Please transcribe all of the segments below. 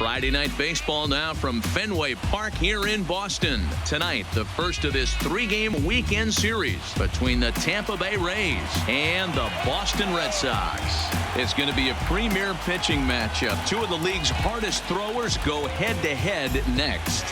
Friday Night Baseball now from Fenway Park here in Boston. Tonight, the first of this three-game weekend series between the Tampa Bay Rays and the Boston Red Sox. It's going to be a premier pitching matchup. Two of the league's hardest throwers go head-to-head next.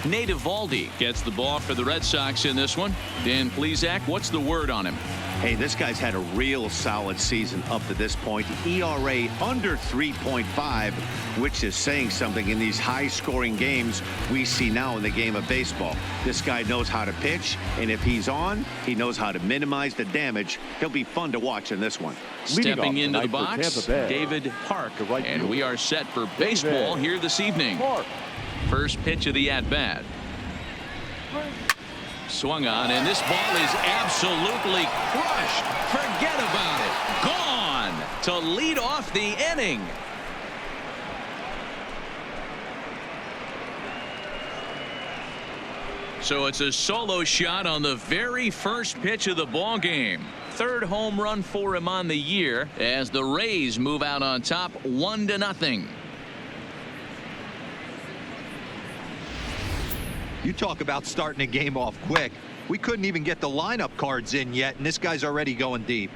Nate Eovaldi gets the ball for the Red Sox in this one. Dan Plesac, what's the word on him? Hey, this guy's had a real solid season up to this point. ERA under 3.5, which is saying something in these high-scoring games we see now in the game of baseball. This guy knows how to pitch, and if he's on, he knows how to minimize the damage. He'll be fun to watch in this one. Stepping into the box, David Park, and we are set for baseball here this evening. First pitch of the at-bat. Swung on, and this ball is absolutely crushed. Forget about it. Gone to lead off the inning. So it's a solo shot on the very first pitch of the ball game. Third home run for him on the year as the Rays move out on top 1-0. You talk about starting a game off quick. We couldn't even get the lineup cards in yet, and this guy's already going deep.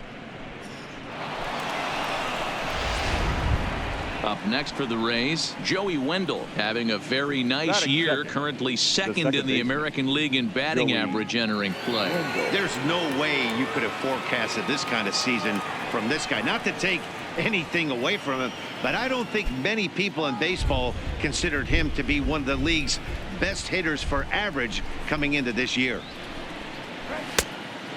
Up next for the Rays, Joey Wendle having a very nice year, currently second in the American League in batting average entering play. There's no way you could have forecasted this kind of season from this guy. Not to take anything away from him, but I don't think many people in baseball considered him to be one of the league's best hitters for average coming into this year.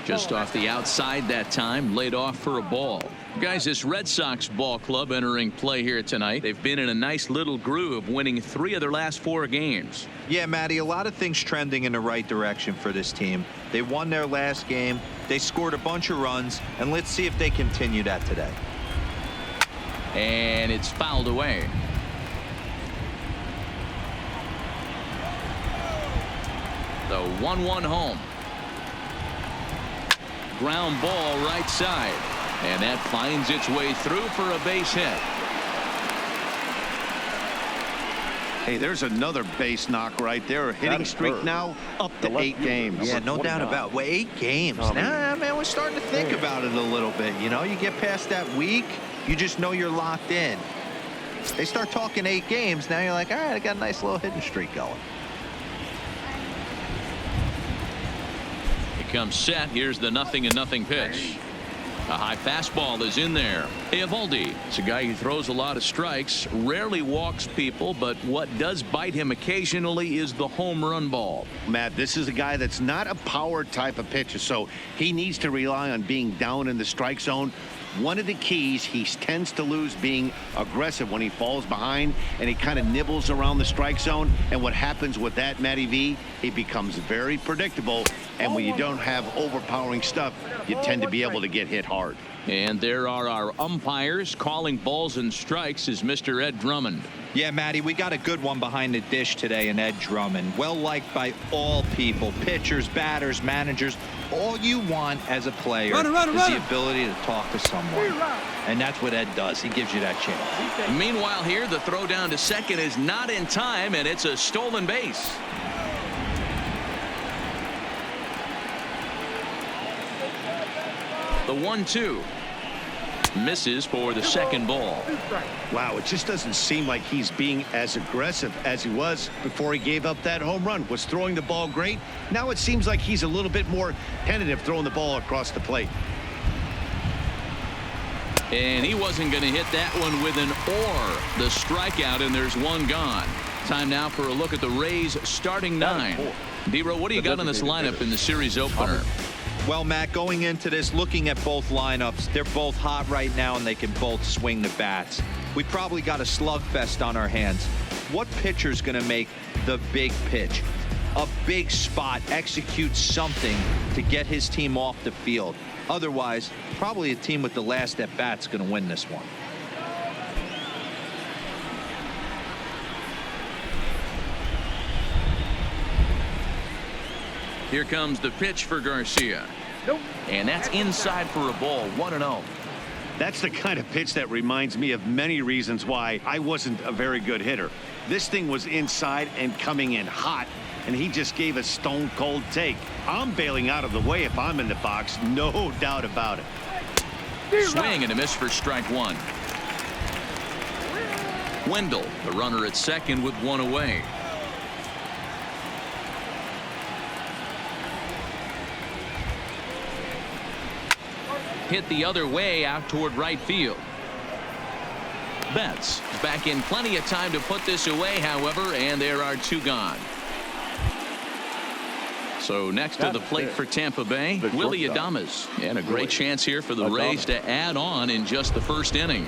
Just off the outside that time, laid off for a ball. Guys, this Red Sox ball club entering play here tonight. They've been in a nice little groove, winning 3 of their last 4 games. Yeah, Matty, a lot of things trending in the right direction for this team. They won their last game. They scored a bunch of runs, and let's see if they continue that today. And it's fouled away. The 1-1 home. Ground ball right side. And that finds its way through for a base hit. Hey, there's another base knock right there. A hitting streak now up to 8 games. Yeah, no doubt about it. Well, 8 games. Nah, man, we're starting to think about it a little bit. You know, you get past that week, you just know you're locked in. They start talking 8 games, now you're like, all right, I got a nice little hitting streak going. Comes set. Here's the 0-0 pitch. A high fastball is in there. Eovaldi, it's a guy who throws a lot of strikes, rarely walks people, but what does bite him occasionally is the home run ball. Matt, this is a guy that's not a power type of pitcher, so he needs to rely on being down in the strike zone. One of the keys, he tends to lose being aggressive when he falls behind, and he kind of nibbles around the strike zone. And what happens with that, Matty V, he becomes very predictable. And when you don't have overpowering stuff, you tend to be able to get hit hard. And there are our umpires calling balls and strikes is Mr. Ed Drummond. Yeah, Matty, we got a good one behind the dish today in Ed Drummond. Well liked by all people, pitchers, batters, managers. All you want as a player is the ability to talk to someone. And that's what Ed does. He gives you that chance. Meanwhile here, the throw down to second is not in time, and it's a stolen base. The 1-2 misses for the second ball. Wow, it just doesn't seem like he's being as aggressive as he was before he gave up that home run. Was throwing the ball great. Now it seems like he's a little bit more tentative throwing the ball across the plate. And he wasn't going to hit that one with an or. The strikeout, and there's one gone. Time now for a look at the Rays starting 9. D-Row, what do you got on this lineup in the series opener? Well, Matt, going into this, looking at both lineups, they're both hot right now, and they can both swing the bats. We probably got a slugfest on our hands. What pitcher's going to make the big pitch? A big spot, execute something to get his team off the field. Otherwise, probably a team with the last at bat's going to win this one. Here comes the pitch for Garcia. And that's inside for a ball, 1-0. That's the kind of pitch that reminds me of many reasons why I wasn't a very good hitter. This thing was inside and coming in hot, and he just gave a stone cold take. I'm bailing out of the way if I'm in the box, no doubt about it. Swing and a miss for strike one. Wendle, the runner at second with one away. Hit the other way out toward right field. Betts back in plenty of time to put this away, however, and there are two gone. So next to the plate for Tampa Bay, Willie Adames, and a great chance here for the Rays to add on in just the first inning.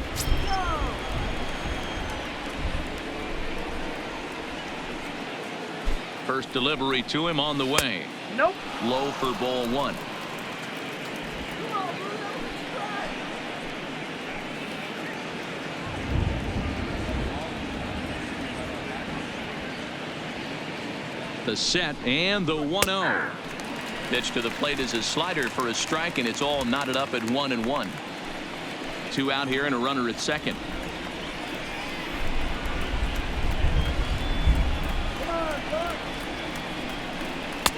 First delivery to him on the way. Nope. Low for ball one. The set and the 1-0. Pitch to the plate is a slider for a strike, and it's all knotted up at 1-1. Two out here and a runner at second.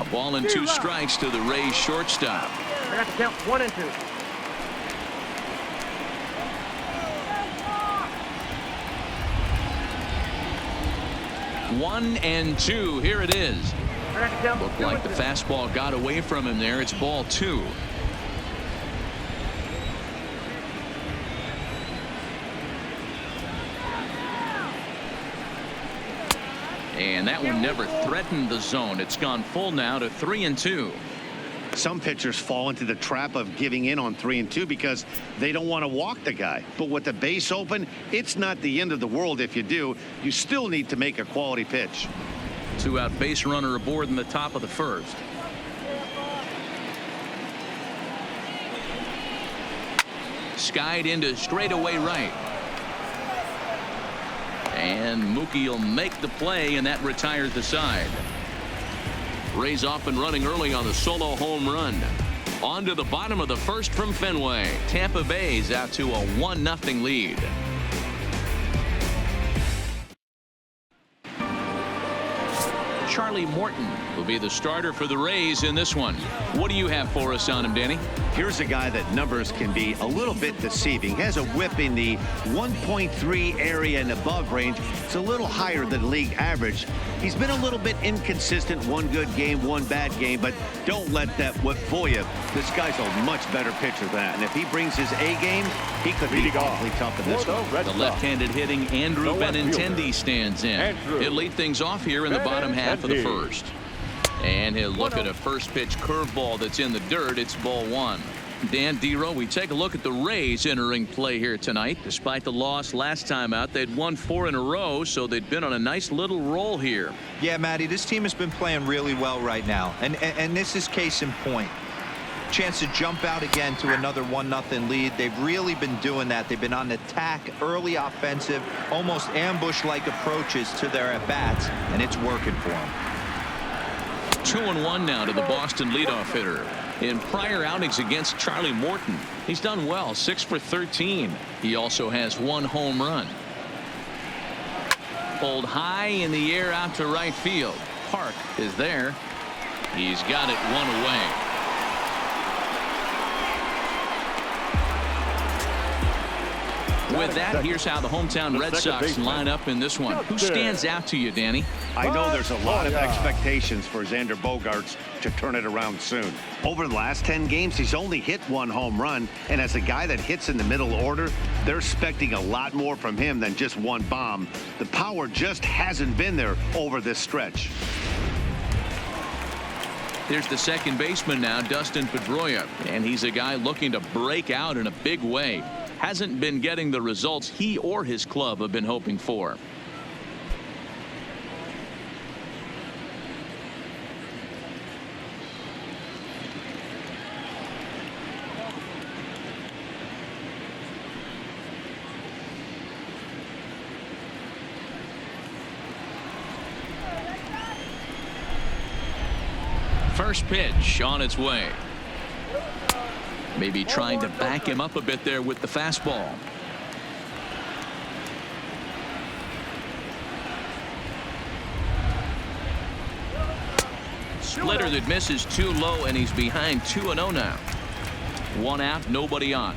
A ball and two strikes to the Rays shortstop. I got to count 1 and 2. One and two. Here it is. Looked like the fastball got away from him there. It's ball two. And that one never threatened the zone. It's gone full now to 3-2. Some pitchers fall into the trap of giving in on 3 and 2 because they don't want to walk the guy. But with the base open, it's not the end of the world if you do. You still need to make a quality pitch. Two out base runner aboard in the top of the first. Skied into straightaway right. And Mookie will make the play, and that retires the side. Rays off and running early on the solo home run. On to the bottom of the first from Fenway. Tampa Bay's out to a 1-0 lead. Charlie Morton will be the starter for the Rays in this one. What do you have for us on him, Danny? Here's a guy that numbers can be a little bit deceiving. Has a whip in the 1.3 area and above range. It's a little higher than league average. He's been a little bit inconsistent. One good game, one bad game, but don't let that whip fool you. This guy's a much better pitcher than that. And if he brings his A game, he could be awfully tough in this one. The left-handed hitting Andrew Benintendi stands in. He'll lead things off here in the bottom half of the first. And he'll look at a first pitch curveball that's in the dirt. It's ball one. Dan Dero, we take a look at the Rays entering play here tonight. Despite the loss last time out, they'd won 4 in a row, so they'd been on a nice little roll here. Yeah, Matty, this team has been playing really well right now, and this is case in point. Chance to jump out again to another 1-0 lead. They've really been doing that. They've been on attack, early offensive, almost ambush-like approaches to their at-bats, and it's working for them. 2-1 now to the Boston leadoff hitter. In prior outings against Charlie Morton, he's done well, 6 for 13. He also has 1 home run. Pulled high in the air out to right field. Park is there. He's got it 1 away. With that, here's how the hometown Red Sox line up in this one. Who stands out to you, Danny? I know there's a lot of expectations for Xander Bogaerts to turn it around soon. Over the last 10 games, he's only hit 1 home run. And as a guy that hits in the middle order, they're expecting a lot more from him than just 1 bomb. The power just hasn't been there over this stretch. Here's the second baseman now, Dustin Pedroia. And he's a guy looking to break out in a big way. Hasn't been getting the results he or his club have been hoping for. First pitch on its way. Maybe trying to back him up a bit there with the fastball. Splitter that misses too low, and he's behind 2-0 now. 1 out, nobody on.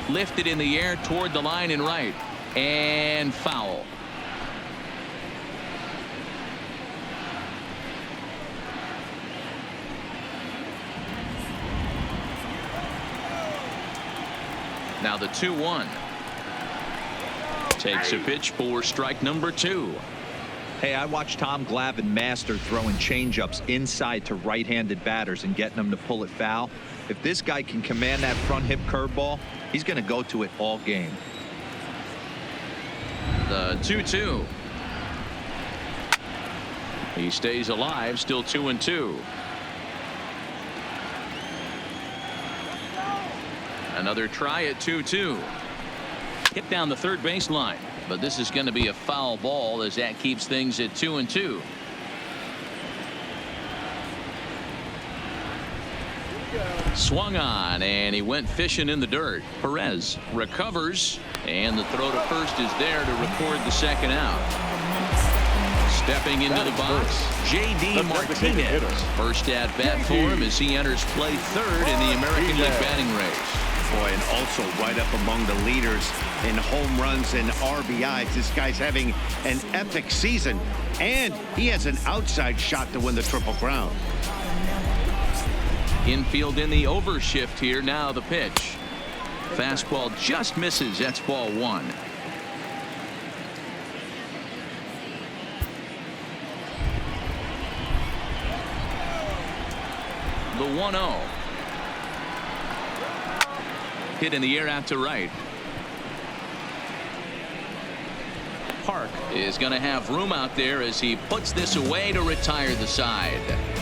Lifted in the air toward the line and right, and foul. Now the 2-1. Takes a pitch for strike number 2. Hey, I watched Tom Glavine master throwing changeups inside to right-handed batters and getting them to pull it foul. If this guy can command that front hip curveball, he's going to go to it all game. The 2-2. He stays alive, still 2-2. Another try at 2-2. Hit down the third baseline, but this is going to be a foul ball as that keeps things at 2-2. Swung on, and he went fishing in the dirt. Perez recovers, and the throw to first is there to record the second out. Stepping into the box, J.D. Martinez. First at bat for him as he enters play third in the American League batting race. Boy, and also right up among the leaders in home runs and RBIs. This guy's having an epic season, and he has an outside shot to win the Triple Crown. Infield in the overshift here. Now the pitch. Fastball just misses. That's ball 1. The 1-0. Hit in the air out to right. Park is going to have room out there as he puts this away to retire the side.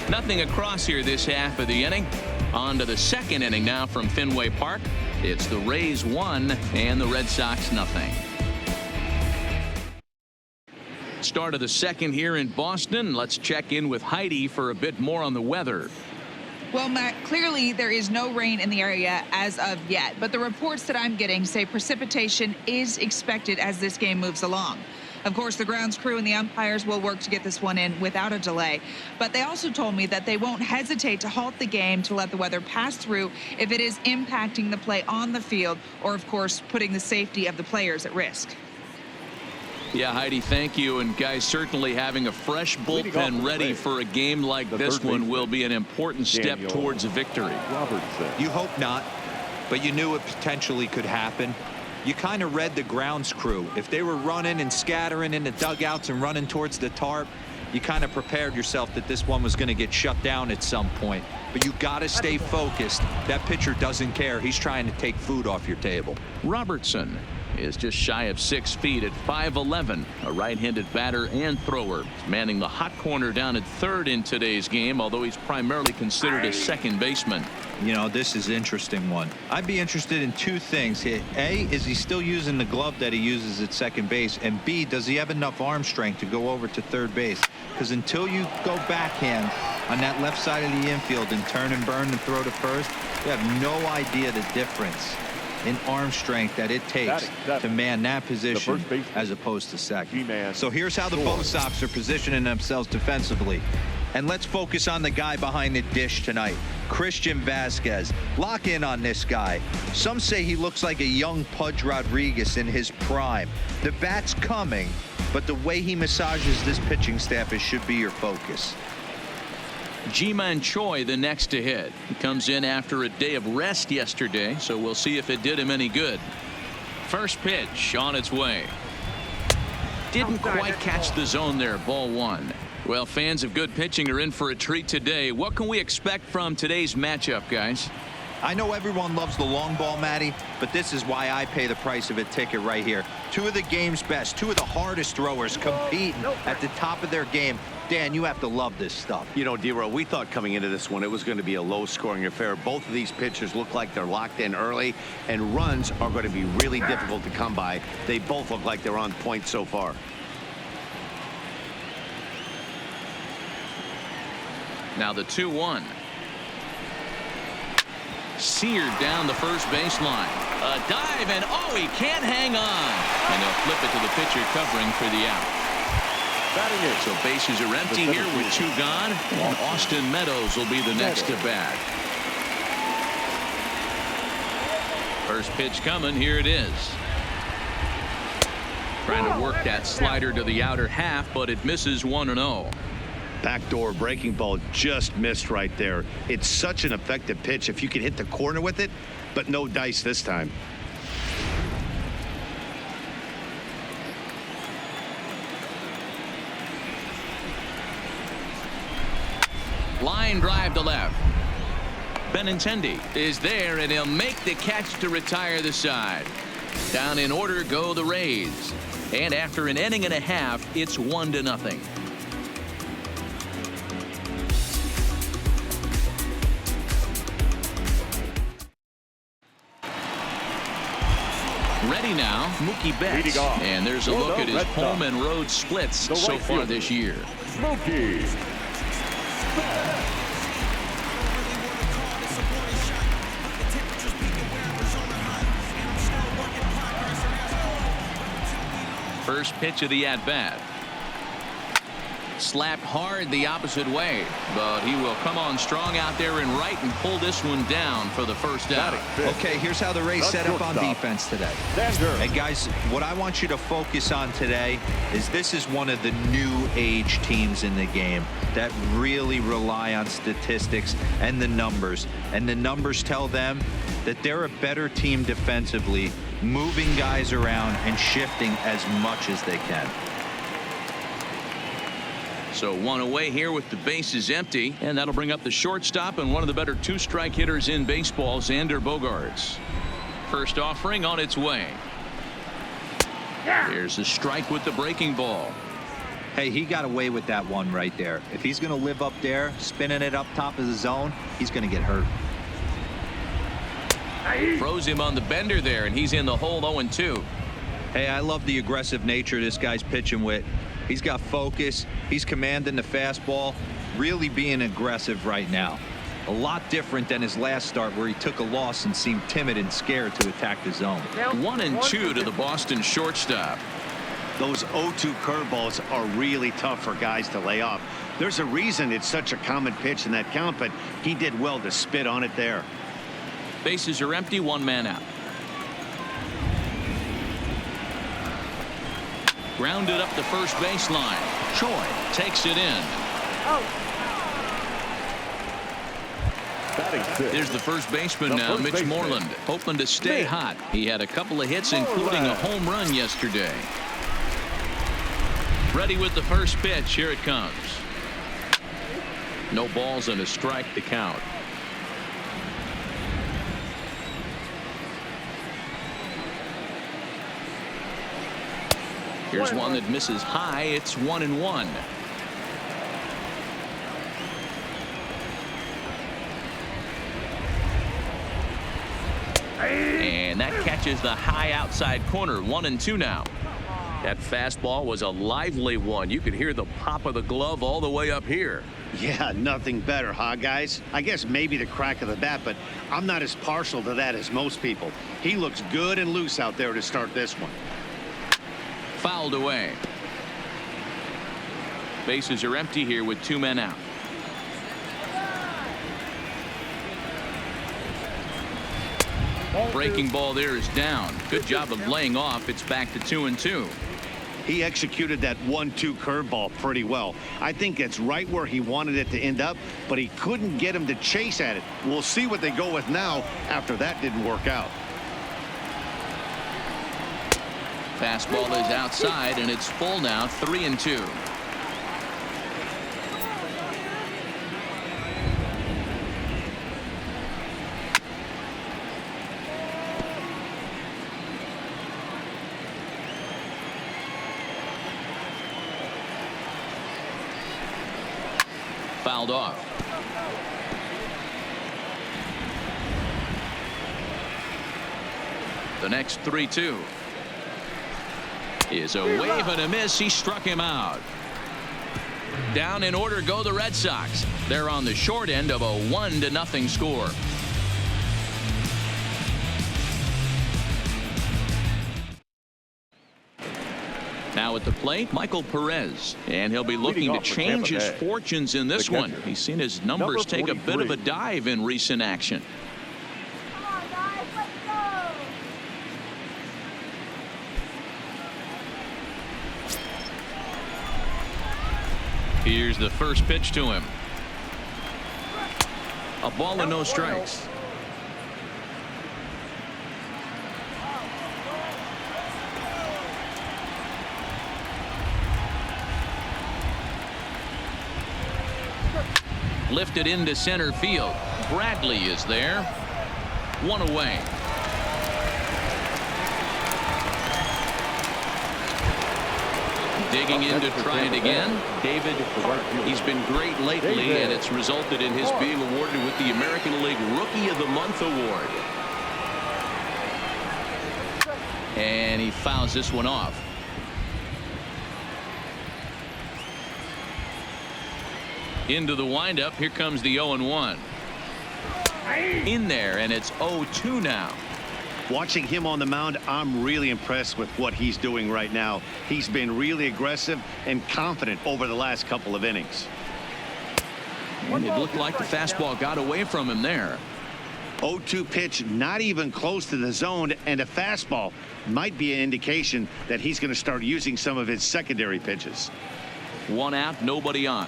Nothing across here this half of the inning. On to the second inning now from Fenway Park. It's the Rays 1 and the Red Sox nothing. Start of the second here in Boston. Let's check in with Heidi for a bit more on the weather. Well, Matt, clearly there is no rain in the area as of yet, but the reports that I'm getting say precipitation is expected as this game moves along. Of course, the grounds crew and the umpires will work to get this one in without a delay, but they also told me that they won't hesitate to halt the game to let the weather pass through if it is impacting the play on the field or, of course, putting the safety of the players at risk. Yeah, Heidi, thank you. And guys, certainly having a fresh bullpen ready for a game like this one will be an important step towards a victory. You hope not, but you knew it potentially could happen. You kind of read the grounds crew. If they were running and scattering in the dugouts and running towards the tarp, you kind of prepared yourself that this one was going to get shut down at some point. But you got to stay focused. That pitcher doesn't care. He's trying to take food off your table. Robertson is just shy of 6 feet at 5'11", a right-handed batter and thrower. He's manning the hot corner down at third in today's game, although he's primarily considered a second baseman. You know, this is an interesting one. I'd be interested in 2 things. A, is he still using the glove that he uses at second base? And B, does he have enough arm strength to go over to third base? Because until you go backhand on that left side of the infield and turn and burn and throw to first, you have no idea the difference in arm strength that it takes to man that position as opposed to second. So here's how the Bo Sox are positioning themselves defensively. And let's focus on the guy behind the dish tonight, Christian Vasquez. Lock in on this guy. Some say he looks like a young Pudge Rodriguez in his prime. The bat's coming, but the way he massages this pitching staff should be your focus. Ji-Man Choi the next to hit. He comes in after a day of rest yesterday, so we'll see if it did him any good. First pitch on its way. Didn't quite catch the zone there. Ball 1. Well, fans of good pitching are in for a treat today. What can we expect from today's matchup, guys? I know everyone loves the long ball, Matty, but this is why I pay the price of a ticket right here. 2 of the game's best, 2 of the hardest throwers competing at the top of their game. Dan, you have to love this stuff. You know, D-Row, we thought coming into this one it was going to be a low-scoring affair. Both of these pitchers look like they're locked in early, and runs are going to be really difficult to come by. They both look like they're on point so far. Now the 2-1. Seared down the first baseline. A dive, and oh, he can't hang on. And they'll flip it to the pitcher covering for the out. So bases are empty here with 2 gone. And Austin Meadows will be the next to bat. First pitch coming. Here it is. Trying to work that slider to the outer half, but it misses 1-0. Backdoor breaking ball just missed right there. It's such an effective pitch if you can hit the corner with it, but no dice this time. Line drive to left. Benintendi is there, and he'll make the catch to retire the side. Down in order go the Rays. And after an inning and a half, it's 1-0. Ready now, Mookie Betts. And there's a look at his home and road splits so far this year. Mookie Betts. First pitch of the at-bat. Slapped hard the opposite way, but he will come on strong out there and right and pull this one down for the first out. Okay, here's how the Rays set up on defense today. And guys, what I want you to focus on today is this is one of the new age teams in the game that really rely on statistics and the numbers. And the numbers tell them that they're a better team defensively, moving guys around and shifting as much as they can. So 1 away here with the bases empty, and that'll bring up the shortstop and one of the better 2-strike hitters in baseball, Xander Bogaerts. First offering on its way. Here's a strike with the breaking ball. Hey, he got away with that one right there. If he's going to live up there, spinning it up top of the zone, he's going to get hurt. Throws him on the bender there, and he's in the hole 0-2. Hey, I love the aggressive nature this guy's pitching with. He's got focus. He's commanding the fastball, really being aggressive right now. A lot different than his last start where he took a loss and seemed timid and scared to attack the zone. 1-2 to the Boston shortstop. Those 0-2 curveballs are really tough for guys to lay off. There's a reason it's such a common pitch in that count, but he did well to spit on it there. Bases are empty, 1 man out. Grounded up the first baseline. Choi takes it in. There's the first baseman now, Mitch Moreland, hoping to stay hot. He had a couple of hits, including a home run yesterday. Ready with the first pitch. Here it comes. No balls and a strike to count. Here's one that misses high. It's 1-1. And that catches the high outside corner. 1-2 now. That fastball was a lively one. You could hear the pop of the glove all the way up here. Yeah, nothing better, huh, guys? I guess maybe the crack of the bat, but I'm not as partial to that as most people. He looks good and loose out there to start this one. Fouled away. Bases are empty here with 2 men out. Breaking ball there is down. Good job of laying off. It's back to 2-2. He executed that 1-2 curveball pretty well. I think it's right where he wanted it to end up, but he couldn't get him to chase at it. We'll see what they go with now after that didn't work out. Fastball is outside, and it's full now. 3-2. Fouled off. The next 3-2. Is a wave and a miss. He struck him out. Down in order go the Red Sox. They're on the short end of a 1-0 score. Now at the plate, Michael Perez, and he'll be looking to change his fortunes in this one. He's seen his numbers take a bit of a dive in recent action. Come on, guys, let's go. Here's the first pitch to him. A ball and no strikes. Lifted into center field. Bradley is there. One away. Digging in to try it again. David Hart. He's been great lately, and it's resulted in his being awarded with the American League Rookie of the Month award. And he fouls this one off. Into the windup. Here comes the 0-1. In there, and it's 0-2 now. Watching him on the mound, I'm really impressed with what he's doing right now. He's been really aggressive and confident over the last couple of innings. And it looked like the fastball got away from him there. 0-2 pitch, not even close to the zone, and a fastball might be an indication that he's going to start using some of his secondary pitches. One out, nobody on.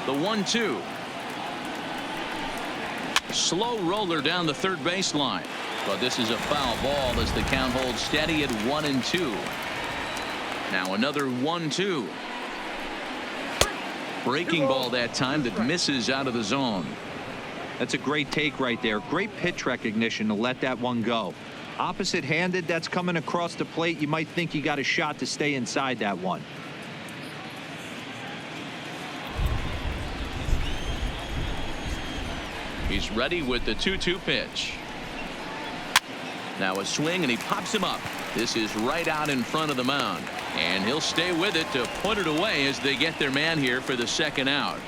The 1-2. Slow roller down the third baseline. But this is a foul ball as the count holds steady at 1-2. Now another 1-2. Breaking ball that time that misses out of the zone. That's a great take right there. Great pitch recognition to let that one go. Opposite handed, that's coming across the plate. You might think you got a shot to stay inside that one. He's ready with the 2-2 pitch. Now a swing, and he pops him up. This is right out in front of the mound, and he'll stay with it to put it away as they get their man here for the second out.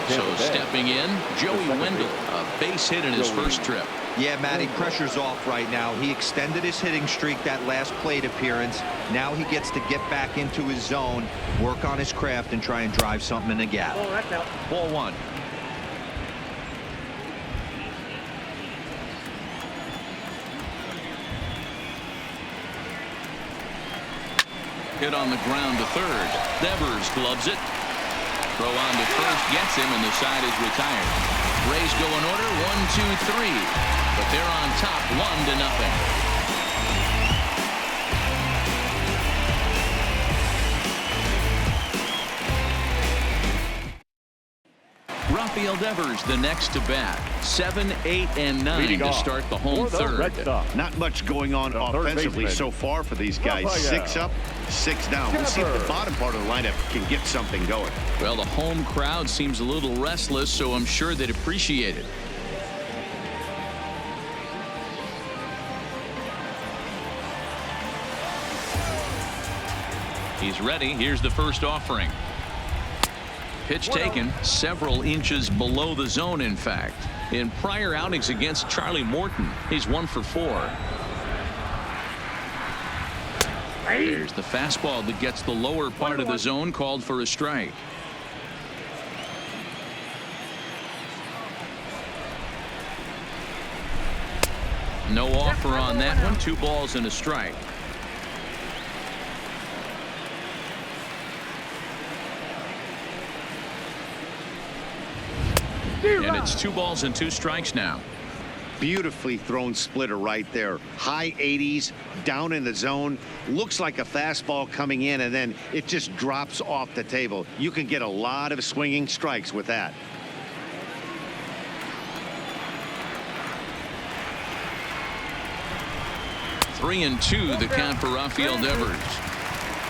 So stepping in, Joey Wendle, a base hit in his first trip. Yeah, Matty, pressure's off right now. He extended his hitting streak that last plate appearance. Now he gets to get back into his zone, work on his craft, and try and drive something in the gap. Ball one. Hit on the ground to third. Devers gloves it. Throw on to first gets him, and the side is retired. Rays go in order 1-2-3, but they're on top 1-0. Rafael Devers the next to bat. 7, 8, and 9 to start the home third. Not much going on offensively so far for these guys. 6 up, 6 down. We'll see if the bottom part of the lineup can get something going. Well, the home crowd seems a little restless, so I'm sure they'd appreciate it. He's ready. Here's the first offering. Pitch taken several inches below the zone, in fact. In prior outings against Charlie Morton, he's 1 for 4. There's the fastball that gets the lower part of the zone, called for a strike. No offer on that one. 2 balls and a strike. And it's 2 balls and 2 strikes now. Beautifully thrown splitter right there. High 80s, down in the zone. Looks like a fastball coming in, and then it just drops off the table. You can get a lot of swinging strikes with that. Three and 2 the count for Rafael Devers.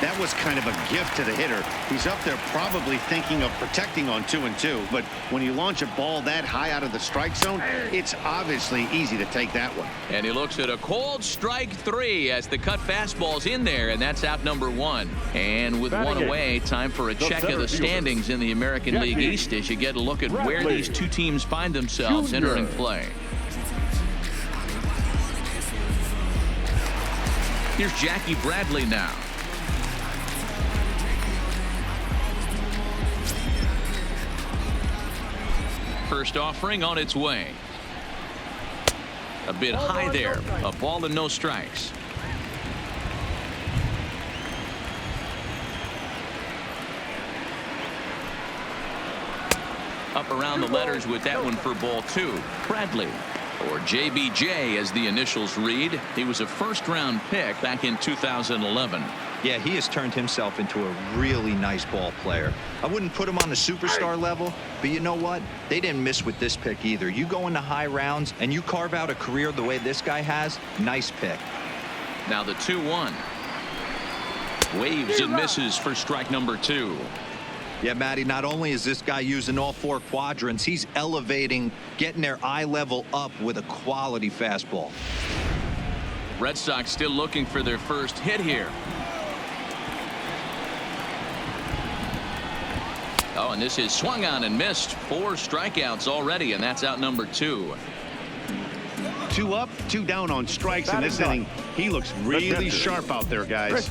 That was kind of a gift to the hitter. He's up there probably thinking of protecting on 2-2, but when you launch a ball that high out of the strike zone, it's obviously easy to take that one. And he looks at a cold strike 3 as the cut fastball's in there, and that's out number 1. And with one away, time for a check of the standings in the American League East as you get a look at where these two teams find themselves entering play. Here's Jackie Bradley now. First offering on its way. A bit high there. A ball and no strikes. Up around the letters with that one for ball 2. Bradley, or JBJ as the initials read. He was a first-round pick back in 2011. Yeah, he has turned himself into a really nice ball player. I wouldn't put him on the superstar level, but you know what? They didn't miss with this pick either. You go into high rounds and you carve out a career the way this guy has, nice pick. Now the 2-1. Waves and misses for strike number 2. Yeah, Matty, not only is this guy using all 4 quadrants, he's elevating, getting their eye level up with a quality fastball. Red Sox still looking for their first hit here. Oh, and this is swung on and missed. 4 strikeouts already, and that's out number 2. 2 up, 2 down on strikes in this inning. He looks really sharp out there, guys.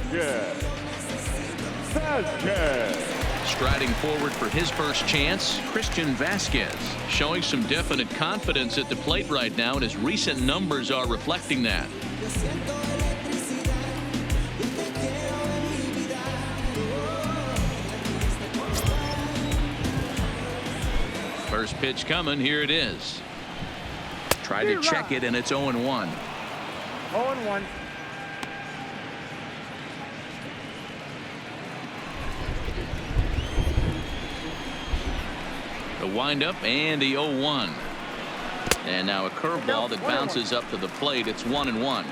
Striding forward for his first chance, Christian Vasquez, showing some definite confidence at the plate right now, and his recent numbers are reflecting that. First pitch coming. Here it is. Tried to check it, and it's 0-1. 0-1. The windup and the 0-1. And now a curveball that bounces up to the plate. It's 1-1.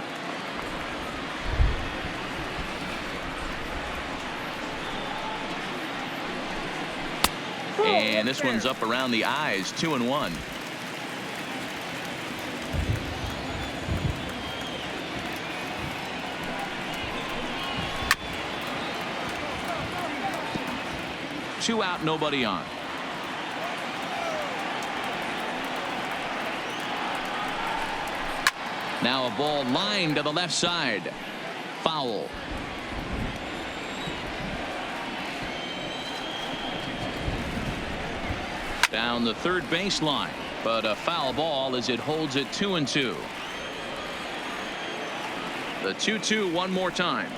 And this one's up around the eyes. 2-1. Two out, nobody on. Now a ball lined to the left side. Foul. Down the third baseline, but a foul ball as it holds it 2-2. The 2-2 one more time.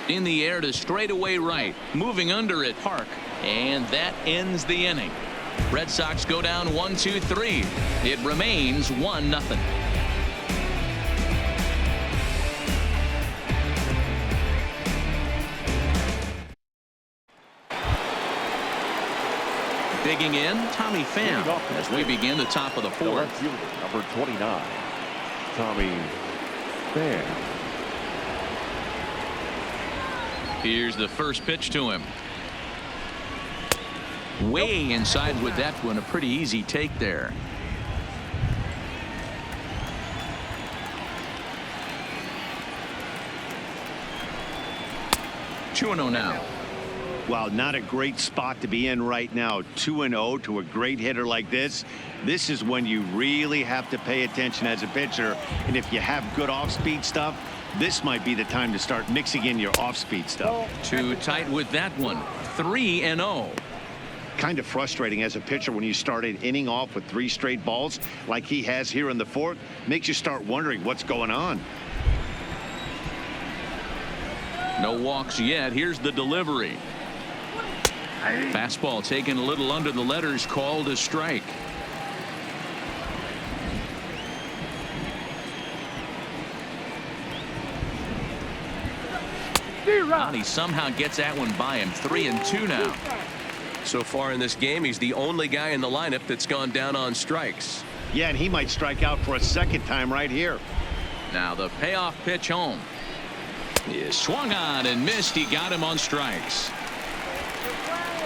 In the air to straightaway right, moving under it, Park, and that ends the inning. Red Sox go down 1-2-3. It remains 1-0. Digging in, Tommy Pham as we begin the top of the 4th. Number 29, Tommy Pham. Here's the first pitch to him. Way inside with that one. A pretty easy take there. Two 2-0 now. Wow, not a great spot to be in right now. 2-0 to a great hitter like this. This is when you really have to pay attention as a pitcher. And if you have good off-speed stuff, this might be the time to start mixing in your off-speed stuff. Too tight with that one. 3-0. Kind of frustrating as a pitcher when you start an inning off with 3 straight balls like he has here in the 4th. Makes you start wondering what's going on. No walks yet. Here's the delivery. Fastball taken a little under the letters, called a strike. He somehow gets that one by him. 3-2 now. So far in this game, he's the only guy in the lineup that's gone down on strikes. Yeah, and he might strike out for a second time right here. Now the payoff pitch home. He swung on and missed. He got him on strikes.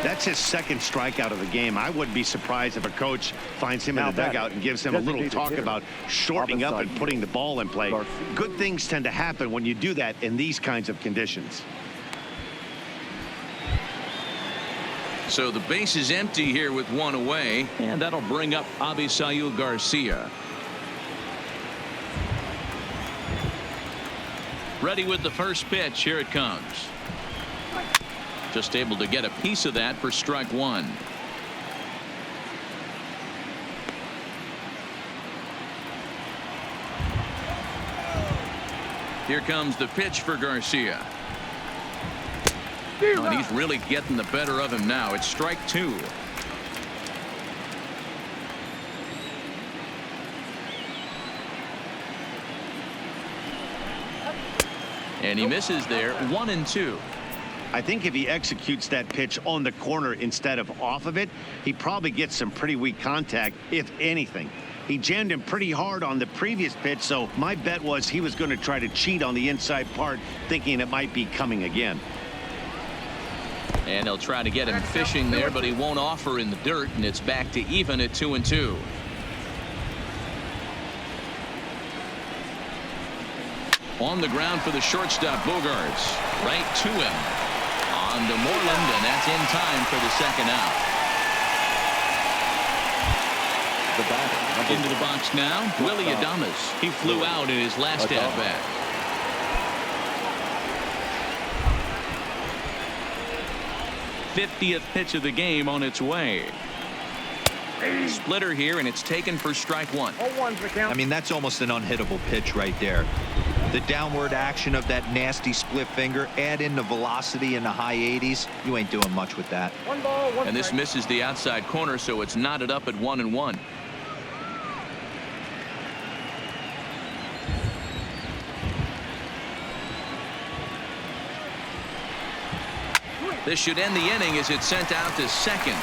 That's his second strikeout of the game. I wouldn't be surprised if a coach finds him in the dugout and gives him a little talk about shortening up and putting the ball in play. Good things tend to happen when you do that in these kinds of conditions. So the base is empty here with one away, and that'll bring up Avisail Garcia. Ready with the first pitch. Here it comes. Just able to get a piece of that for strike one. Here comes the pitch for Garcia. Oh, and he's really getting the better of him now. It's strike two. And he misses there. 1-2. I think if he executes that pitch on the corner instead of off of it, he probably gets some pretty weak contact, if anything. He jammed him pretty hard on the previous pitch, so my bet was he was going to try to cheat on the inside part, thinking it might be coming again. And he'll try to get him fishing there, but he won't offer in the dirt, and it's back to even at 2-2. On the ground for the shortstop, Bogaerts. Right to him. On to Moreland, and that's in time for the second out. The batter, Into the box now, Willie Adames. He flew out in his last at-bat. '50th pitch of the game on its way. Splitter here, and it's taken for strike one. I mean, that's almost an unhittable pitch right there. The downward action of that nasty split finger, add in the velocity in the high 80s, you ain't doing much with that. And this misses the outside corner, so it's knotted up at 1-1. This should end the inning as it's sent out to second.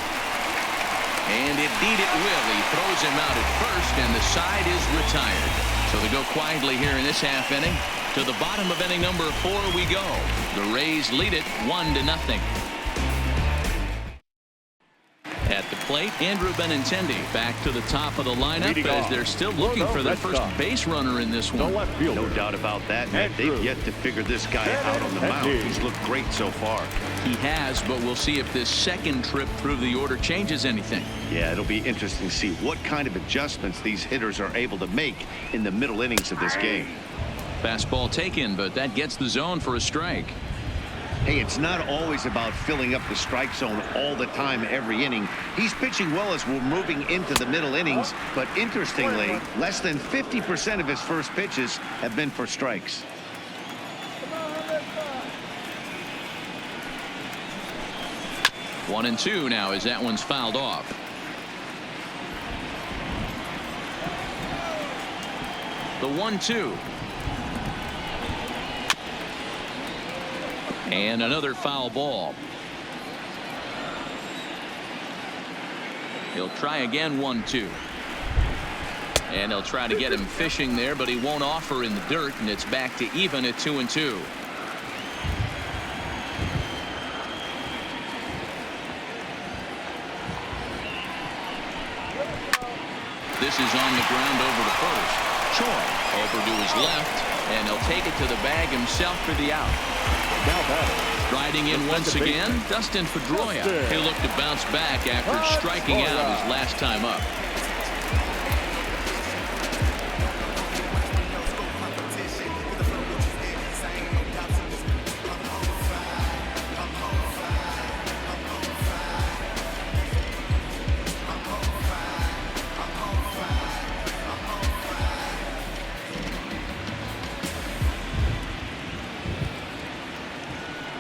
And indeed it will. He throws him out at first, and the side is retired. So they go quietly here in this half inning. To the bottom of inning number 4 we go. The Rays lead it 1-0. At the plate, Andrew Benintendi back to the top of the lineup as they're still looking for their first base runner in this one. No doubt about that, man. They've yet to figure this guy out on the mound. He's looked great so far. He has, but we'll see if this second trip through the order changes anything. Yeah, it'll be interesting to see what kind of adjustments these hitters are able to make in the middle innings of this game. Fastball taken, but that gets the zone for a strike. Hey, it's not always about filling up the strike zone all the time every inning. He's pitching well as we're moving into the middle innings, but interestingly, less than 50% of his first pitches have been for strikes. One and two now as that one's fouled off. The 1-2. And another foul ball. He'll try again. 1-2. And he'll try to get him fishing there, but he won't offer in the dirt, and it's back to even at 2-2. This is on the ground over the first. Choi over to his left, and he'll take it to the bag himself for the out. Riding in once again, Dustin Pedroia. He'll look to bounce back after striking out his last time up.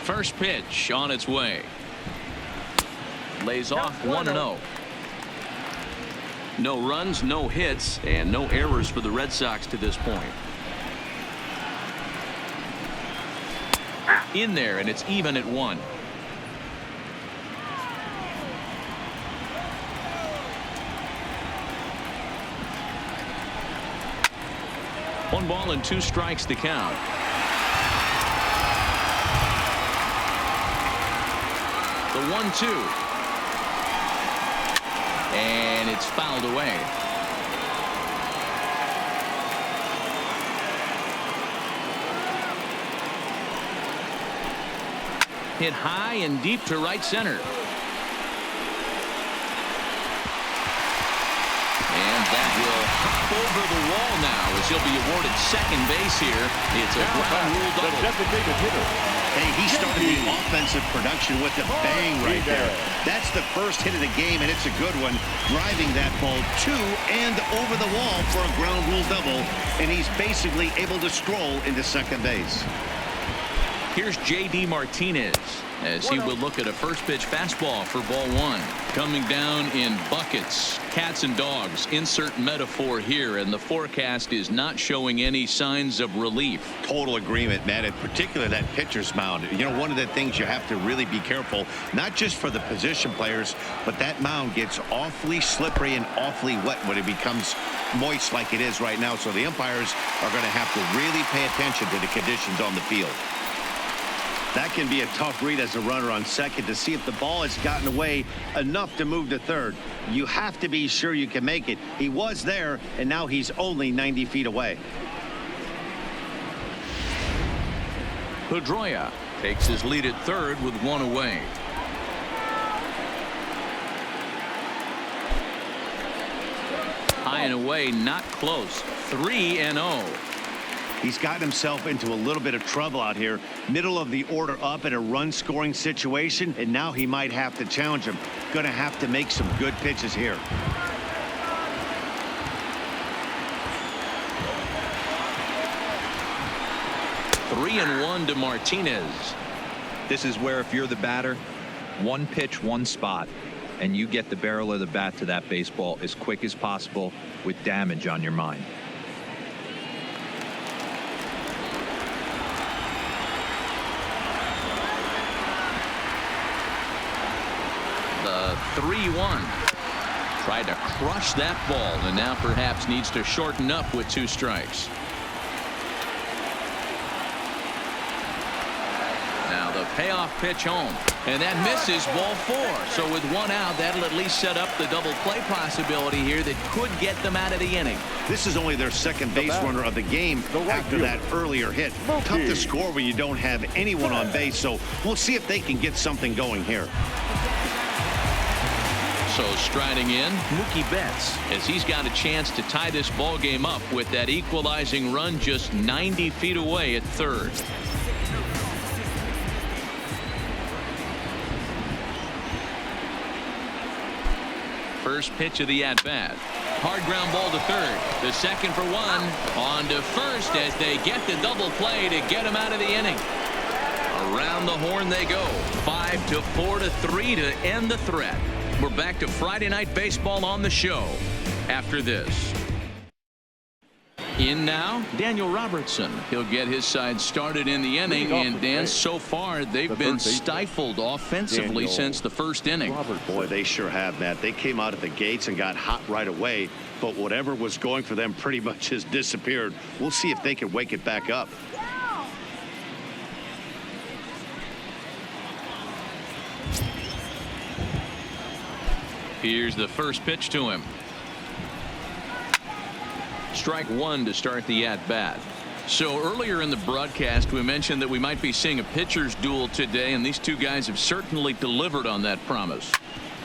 First pitch on its way. Lays off 1-0. No runs, no hits, and no errors for the Red Sox to this point. In there, and it's even at 1. One ball and 2 strikes to count. 1-2. And it's fouled away. Hit high and deep to right center. And that will hop over the wall now as he'll be awarded second base here. It's a ground rule double. Hey, he started the offensive production with a bang right there. That's the first hit of the game, and it's a good one. Driving that ball to and over the wall for a ground rule double, and he's basically able to stroll into second base. Here's J.D. Martinez as he will look at a first pitch fastball for ball one. Coming down in buckets. Cats and dogs. Insert metaphor here, and the forecast is not showing any signs of relief. Total agreement, man. In particular, that pitcher's mound. You know, one of the things you have to really be careful, not just for the position players, but that mound gets awfully slippery and awfully wet when it becomes moist like it is right now. So the umpires are going to have to really pay attention to the conditions on the field. That can be a tough read as a runner on second to see if the ball has gotten away enough to move to third. You have to be sure you can make it. He was there, and now he's only 90 feet away. Pedroia takes his lead at third with one away. High and away, not close. 3-0. He's gotten himself into a little bit of trouble out here. Middle of the order up in a run-scoring situation, and now he might have to challenge him. Going to have to make some good pitches here. Three and one to Martinez. This is where if you're the batter, one pitch, one spot, and you get the barrel of the bat to that baseball as quick as possible with damage on your mind. The 3-1. Tried to crush that ball, and now perhaps needs to shorten up with two strikes. Now the payoff pitch home, and that misses ball four. So with one out, that'll at least set up the double play possibility here that could get them out of the inning. This is only their second base runner of the game after that earlier hit. Tough to score when you don't have anyone on base, so we'll see if they can get something going here. So striding in, Mookie Betts, as he's got a chance to tie this ball game up with that equalizing run just 90 feet away at third. First pitch of the at-bat. Hard ground ball to third. The second for one. On to first as they get the double play to get him out of the inning. Around the horn they go. 5-4 to 3 to end the threat. We're back to Friday Night Baseball on the show after this. In now, Daniel Robertson. He'll get his side started in the inning, and Dan, so far they've been stifled offensively since the first inning. Boy, they sure have, Matt. They came out of the gates and got hot right away, but whatever was going for them pretty much has disappeared. We'll see if they can wake it back up. Here's the first pitch to him. Strike one to start the at-bat. So earlier in the broadcast, we mentioned that we might be seeing a pitcher's duel today, and these two guys have certainly delivered on that promise.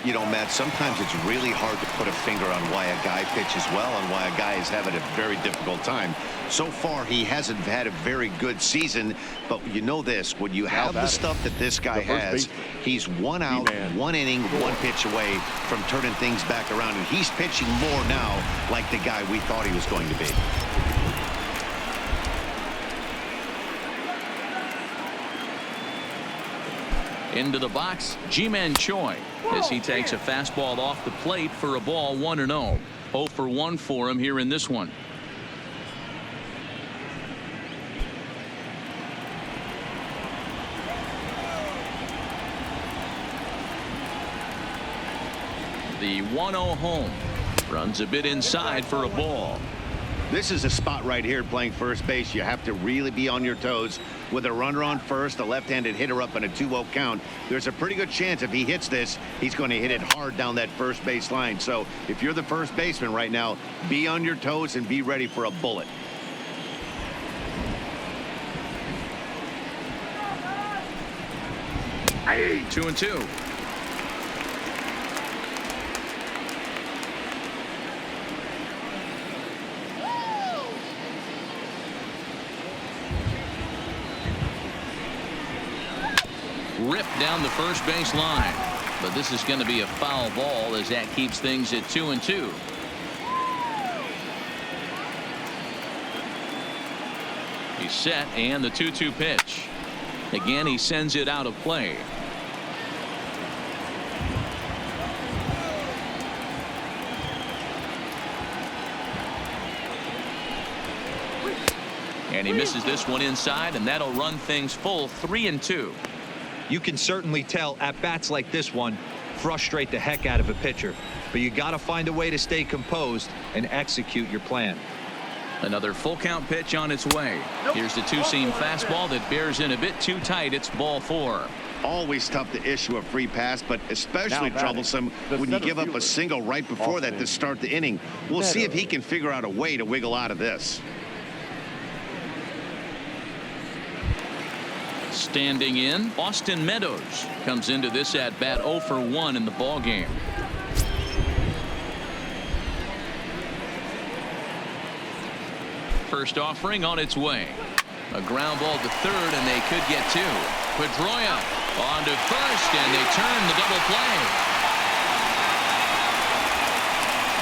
You know, Matt, sometimes it's really hard to put a finger on why a guy pitches well and why a guy is having a very difficult time. So far, he hasn't had a very good season, but you know this, when you have the stuff that this guy has, he's one out, one inning, one pitch away from turning things back around, and he's pitching more now like the guy we thought he was going to be. Into the box, Ji-Man Choi, as he takes a fastball off the plate for a ball, 1-0. 0 for 1 for him here in this one. The 1-0 home. Runs a bit inside for a ball. This is a spot right here playing first base. You have to really be on your toes. With a runner on first, a left-handed hitter up in a 2-0 count, there's a pretty good chance if he hits this, he's going to hit it hard down that first base line. So if you're the first baseman right now, be on your toes and be ready for a bullet. Hey. 2-2. Ripped down the first base line, but this is going to be a foul ball as that keeps things at 2-2. He's set, and the 2-2 pitch. Again, he sends it out of play. And he misses this one inside, and that'll run things full 3-2. You can certainly tell at bats like this one frustrate the heck out of a pitcher, but you got to find a way to stay composed and execute your plan. Another full count pitch on its way. Here's the two-seam fastball that bears in a bit too tight. It's ball 4. Always tough to issue a free pass, but especially troublesome when you give up a single right before that to start the inning. We'll see if he can figure out a way to wiggle out of this. Standing in, Austin Meadows comes into this at bat 0 for 1 in the ball game. First offering on its way. A ground ball to third, and they could get 2. Pedroia on to first, and they turn the double play.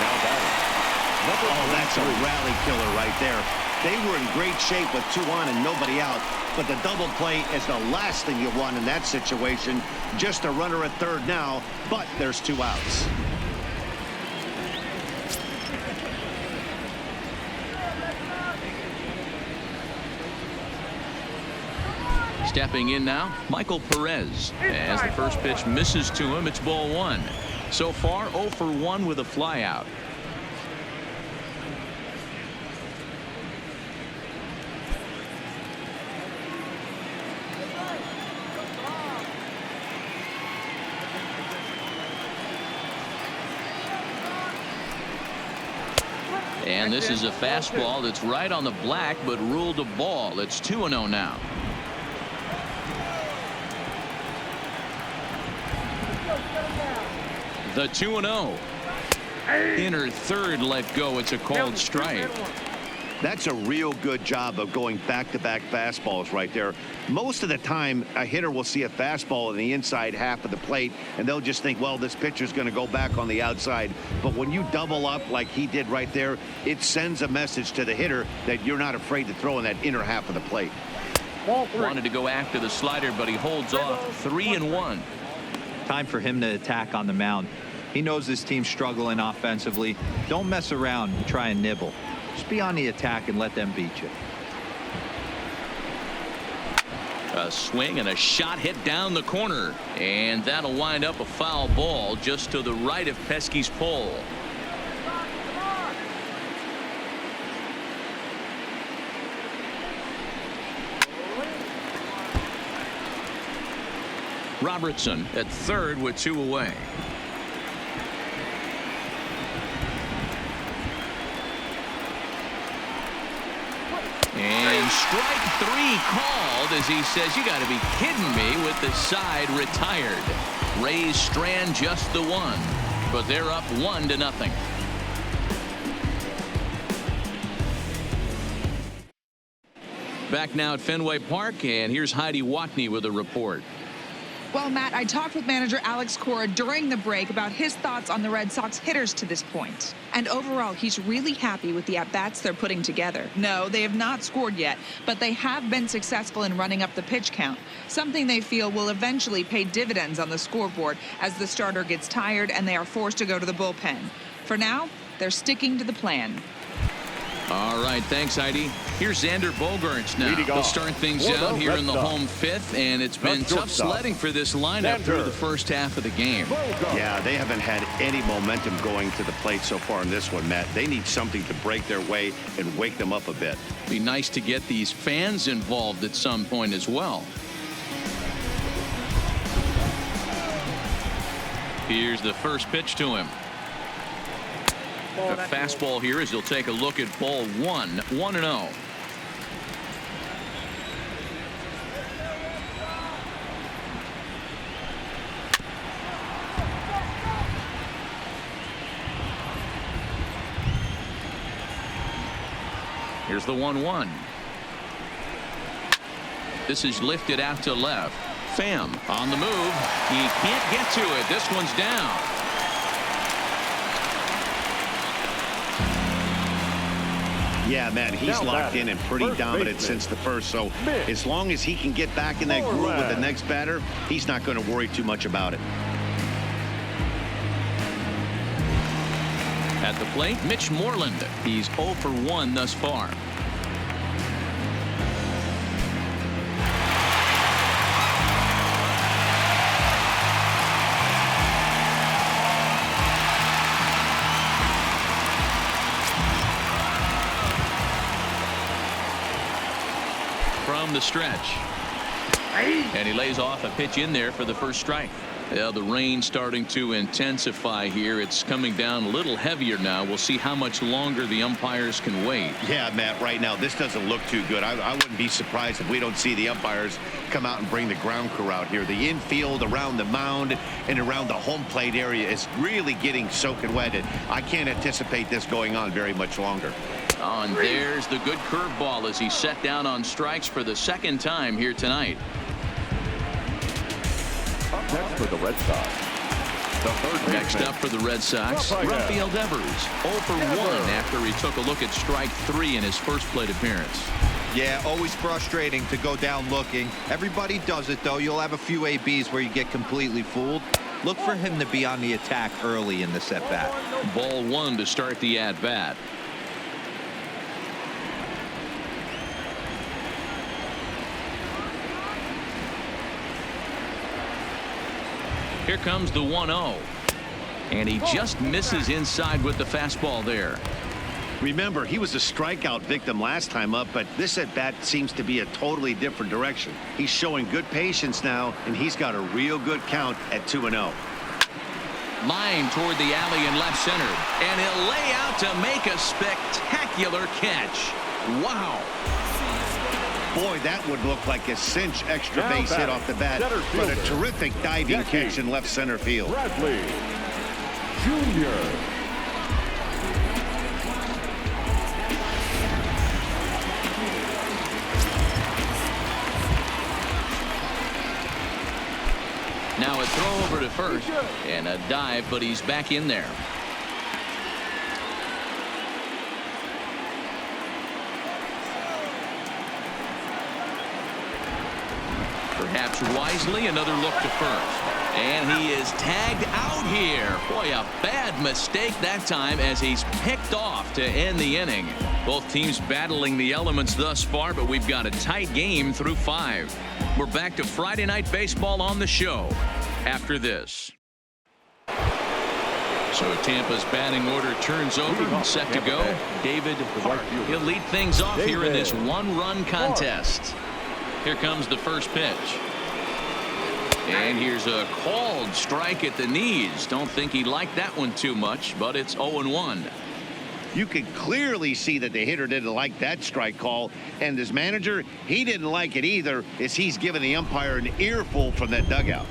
Now batting. Oh, that's a rally killer right there. They were in great shape with 2 on and nobody out, but the double play is the last thing you want in that situation. Just a runner at third now, but there's 2 outs. Stepping in now, Michael Perez. As the first pitch misses to him, it's ball 1. So far, 0 for 1 with a flyout. And this is a fastball that's right on the black, but ruled a ball. It's 2-0 now. The 2-0. Inner third let go. It's a called strike. That's a real good job of going back-to-back fastballs right there. Most of the time, a hitter will see a fastball in the inside half of the plate, and they'll just think, well, this pitcher's going to go back on the outside. But when you double up like he did right there, it sends a message to the hitter that you're not afraid to throw in that inner half of the plate. Wanted to go after the slider, but he holds off. 3-1. Time for him to attack on the mound. He knows this team's struggling offensively. Don't mess around and try and nibble. Just be on the attack and let them beat you. A swing and a shot hit down the corner, and that'll wind up a foul ball just to the right of Pesky's pole. Robertson at third with 2 away. And strike 3 called as he says, you got to be kidding me, with the side retired. Rays strand just the 1, but they're up 1-0. Back now at Fenway Park, and here's Heidi Watney with a report. Well, Matt, I talked with manager Alex Cora during the break about his thoughts on the Red Sox hitters to this point. And overall, he's really happy with the at-bats they're putting together. No, they have not scored yet, but they have been successful in running up the pitch count, something they feel will eventually pay dividends on the scoreboard as the starter gets tired and they are forced to go to the bullpen. For now, they're sticking to the plan. All right, thanks, Heidi. Here's Xander Bogaerts now. He'll start things out here in the home fifth, and it's been tough sledding for this lineup through the first half of the game. Yeah, they haven't had any momentum going to the plate so far in this one, Matt. They need something to break their way and wake them up a bit. Be nice to get these fans involved at some point as well. Here's the first pitch to him. A fastball here as he'll take a look at ball one. 1-0. Here's the 1-1. This is lifted out to left. Pham on the move. He can't get to it. This one's down. Yeah, man, he's locked in and pretty dominant since the first. So as long as he can get back in that groove with the next batter, he's not going to worry too much about it. At the plate, Mitch Moreland. He's 0 for 1 thus far. From the stretch. And he lays off a pitch in there for the first strike. Yeah, the rain starting to intensify here. It's coming down a little heavier now. We'll see how much longer the umpires can wait. Yeah, Matt, right now this doesn't look too good. I wouldn't be surprised if we don't see the umpires come out and bring the ground crew out here. The infield around the mound and around the home plate area is really getting soaking wet. And I can't anticipate this going on very much longer. Oh, and there's the good curveball as he's set down on strikes for the second time here tonight. Next for the Red Sox. Next up for the Red Sox, Rafael Devers, 0 for 1 after he took a look at strike 3 in his first plate appearance. Yeah, always frustrating to go down looking. Everybody does it, though. You'll have a few ABs where you get completely fooled. Look for him to be on the attack early in the at-bat. Ball 1 to start the at-bat. Here comes the 1-0. And he just misses inside with the fastball there. Remember, he was a strikeout victim last time up, but this at-bat seems to be a totally different direction. He's showing good patience now, and he's got a real good count at 2-0. Line toward the alley in left center. And he'll lay out to make a spectacular catch. Wow. Boy, that would look like a cinch extra base hit off the bat, but a terrific diving catch in left center field. Bradley Jr. Now a throw over to first and a dive, but he's back in there. Perhaps wisely, another look to first. And he is tagged out here. Boy, a bad mistake that time as he's picked off to end the inning. Both teams battling the elements thus far, but we've got a tight game through 5. We're back to Friday Night Baseball on the show after this. So Tampa's batting order turns over and set to go. David Hart. He'll lead things off here in this one-run contest. Here comes the first pitch. And here's a called strike at the knees. Don't think he liked that one too much, but it's 0-1. You can clearly see that the hitter didn't like that strike call, and his manager, he didn't like it either, as he's giving the umpire an earful from that dugout.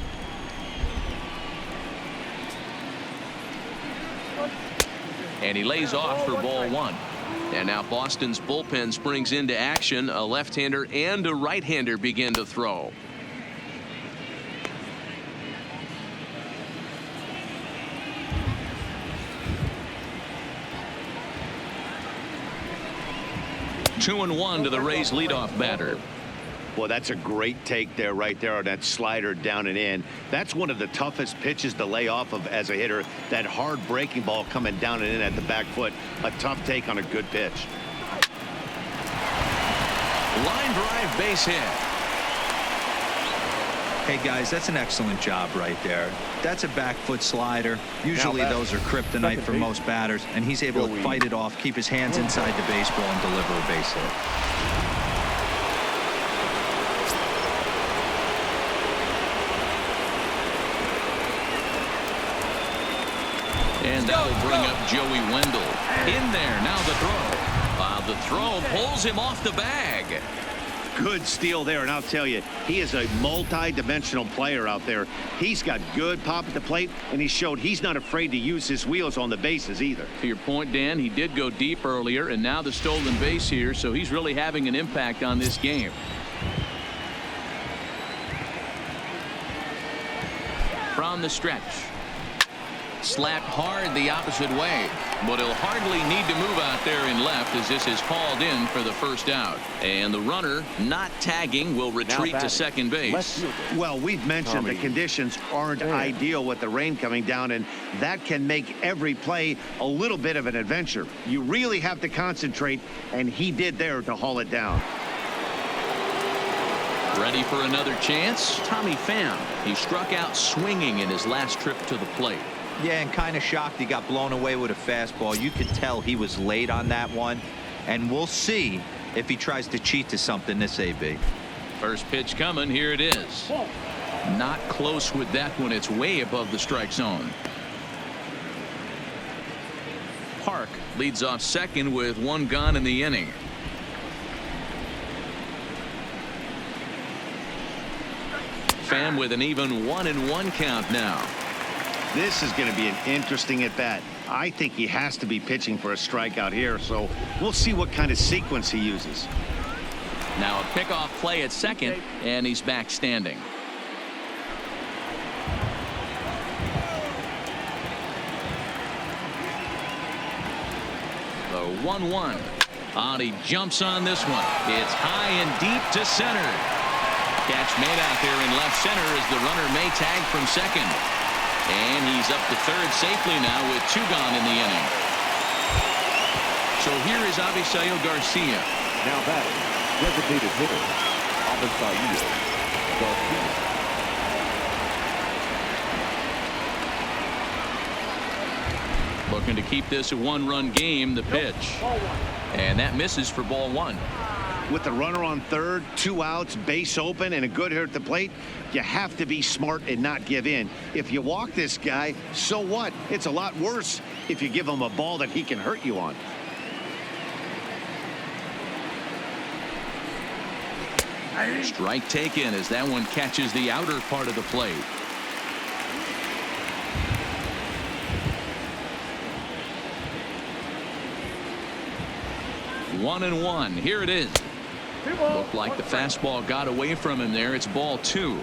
And he lays off for ball 1. And now Boston's bullpen springs into action. A left-hander and a right-hander begin to throw. Two and 1 to the Rays leadoff batter. Well, that's a great take there, right there on that slider down and in. That's one of the toughest pitches to lay off of as a hitter. That hard breaking ball coming down and in at the back foot. A tough take on a good pitch. Line drive base hit. Hey, guys, that's an excellent job right there. That's a back foot slider. Usually those are kryptonite for most batters, and he's able to fight it off, keep his hands inside the baseball, and deliver a base hit. And that'll bring up Joey Wendle. In there, now the throw. The throw pulls him off the bag. Good steal there, and I'll tell you, he is a multi-dimensional player out there. He's got good pop at the plate, and he showed he's not afraid to use his wheels on the bases either. To your point, Dan, he did go deep earlier, and now the stolen base here, so he's really having an impact on this game. From the stretch. Slapped hard the opposite way, but he'll hardly need to move out there in left as this is called in for the first out. And the runner not tagging will retreat to second base. Well, we've mentioned the conditions aren't ideal with the rain coming down, and that can make every play a little bit of an adventure. You really have to concentrate, and he did there to haul it down. Ready for another chance? Tommy Pham. He struck out swinging in his last trip to the plate. Yeah, and kind of shocked he got blown away with a fastball. You could tell he was late on that one, and we'll see if he tries to cheat to something this AB. First pitch coming. Here it is. Not close with that one. It's way above the strike zone. Park leads off second with one gone in the inning. Pham with an even 1-1 count now. This is going to be an interesting at bat. I think he has to be pitching for a strikeout here, so we'll see what kind of sequence he uses. Now a pickoff play at second, and he's back standing. The 1-1. He jumps on this one. It's high and deep to center. Catch made out there in left center as the runner may tag from second. And he's up to third safely now with two gone in the inning. So here is Avisail Garcia. Now batting, designated hitter, Avisail Garcia. Looking to keep this a one-run game. The pitch. And that misses for ball one. With the runner on third, 2 outs, base open, and a good hitter at the plate, you have to be smart and not give in. If you walk this guy, so what? It's a lot worse if you give him a ball that he can hurt you on. Strike taken as that one catches the outer part of the plate. One and one. Here it is. Looked like the fastball got away from him there. It's ball two.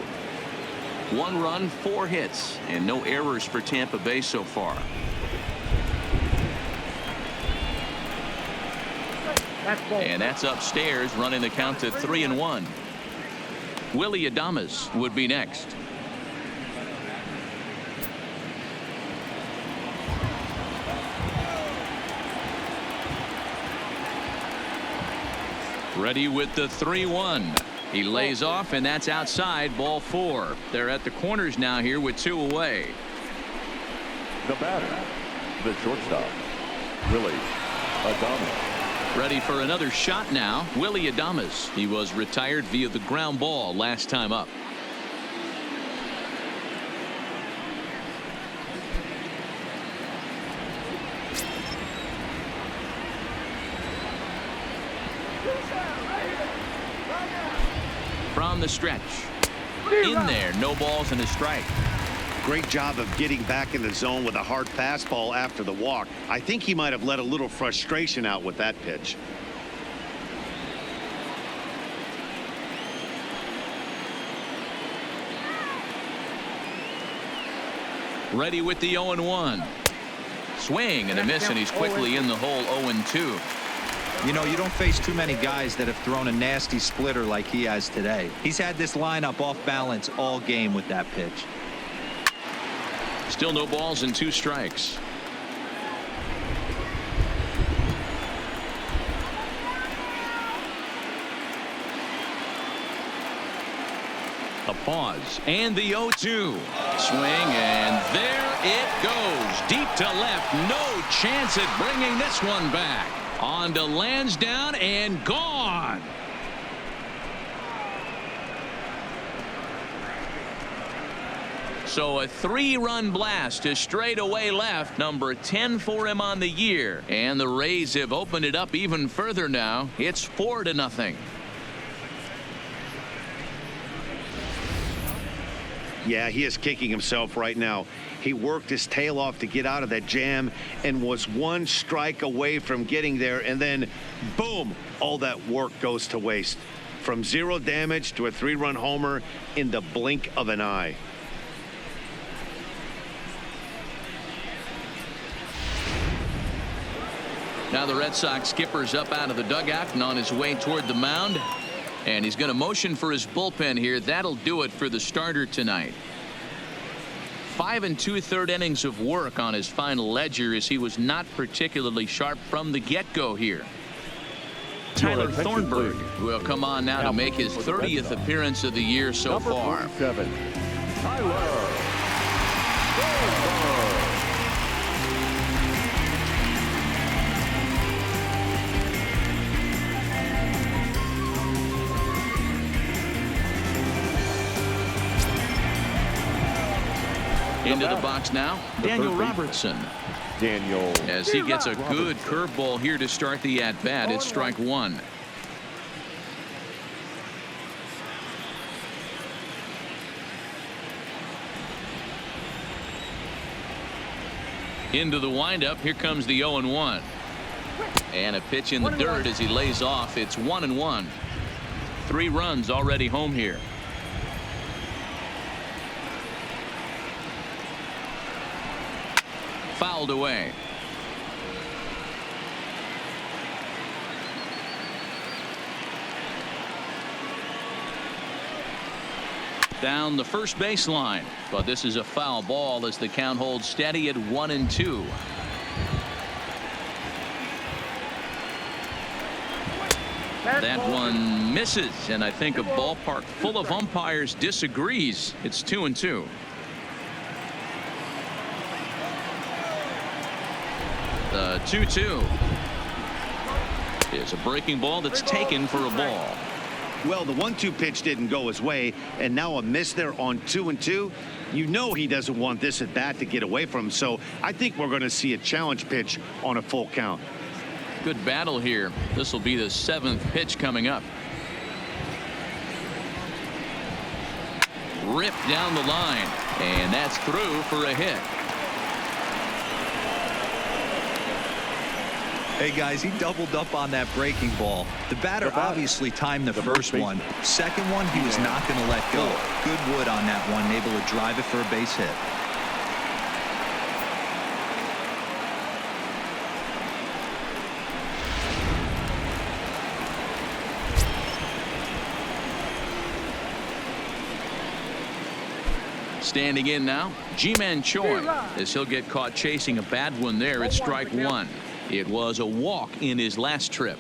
1 run, 4 hits, and no errors for Tampa Bay so far. And that's upstairs, running the count to 3-1. Willie Adames would be next. Ready with the 3-1. He lays off, and that's outside, ball 4. They're at the corners now here with 2 away. The batter, the shortstop, Willie Adames. Ready for another shot now. Willie Adames. He was retired via the ground ball last time up. From the stretch. In there, no balls and a strike. Great job of getting back in the zone with a hard fastball after the walk. I think he might have let a little frustration out with that pitch. Ready with the 0-1. Swing and a miss, and he's quickly in the hole. 0-2. You know, you don't face too many guys that have thrown a nasty splitter like he has today. He's had this lineup off balance all game with that pitch. Still no balls and 2 strikes. A pause and the 0-2 swing, and there it goes deep to left. No chance at bringing this one back. On to Lansdowne and gone. So a 3-run blast to straightaway left, number 10 for him on the year, and the Rays have opened it up even further now. It's 4-0. Yeah, he is kicking himself right now. He worked his tail off to get out of that jam and was one strike away from getting there, and then boom, all that work goes to waste. From 0 damage to a 3-run homer in the blink of an eye. Now the Red Sox skipper's up out of the dugout and on his way toward the mound. And he's going to motion for his bullpen here. That'll do it for the starter tonight. 5 2/3 innings of work on his final ledger, as he was not particularly sharp from the get-go here. Tyler Thornburg will come on now to make his 30th appearance of the year so far. Number 47, Tyler Thornburg. Into the box now, Daniel Robertson. Daniel. As he gets a good curveball here to start the at-bat. It's strike 1. Into the windup. Here comes the 0-1. And a pitch in the dirt as he lays off. It's 1-1. 3 runs already home here. Fouled away. Down the first baseline, but this is a foul ball as the count holds steady at 1-2. That one misses, and I think a ballpark full of umpires disagrees. It's 2-2. The 2-2 is a breaking ball that's taken for a ball. Well, the 1-2 pitch didn't go his way, and now a miss there on 2-2. You know he doesn't want this at bat to get away from him, so I think we're going to see a challenge pitch on a full count. Good battle here. This will be the 7th pitch coming up. Ripped down the line, and that's through for a hit. Hey guys, he doubled up on that breaking ball. The batter obviously timed the first one. Second one, he was not going to let go. Good wood on that one, able to drive it for a base hit. Standing in now, Ji-Man Choi, as he'll get caught chasing a bad one there at strike 1. It was a walk in his last trip.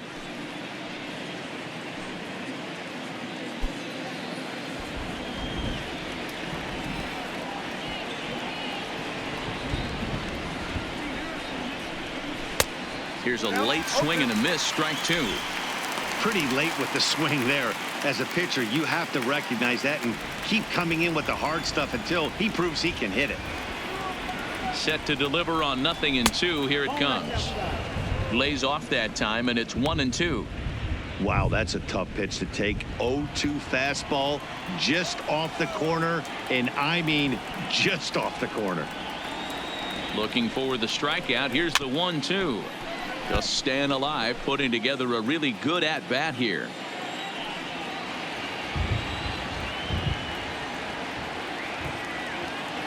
Here's a late swing and a miss, strike 2. Pretty late with the swing there. As a pitcher, you have to recognize that and keep coming in with the hard stuff until he proves he can hit it. Set to deliver on 0-2. Here it comes. Lays off that time, and it's 1-2. Wow, that's a tough pitch to take. 0-2 fastball just off the corner, and I mean just off the corner. Looking for the strikeout. Here's the 1-2. Just staying alive, putting together a really good at-bat here.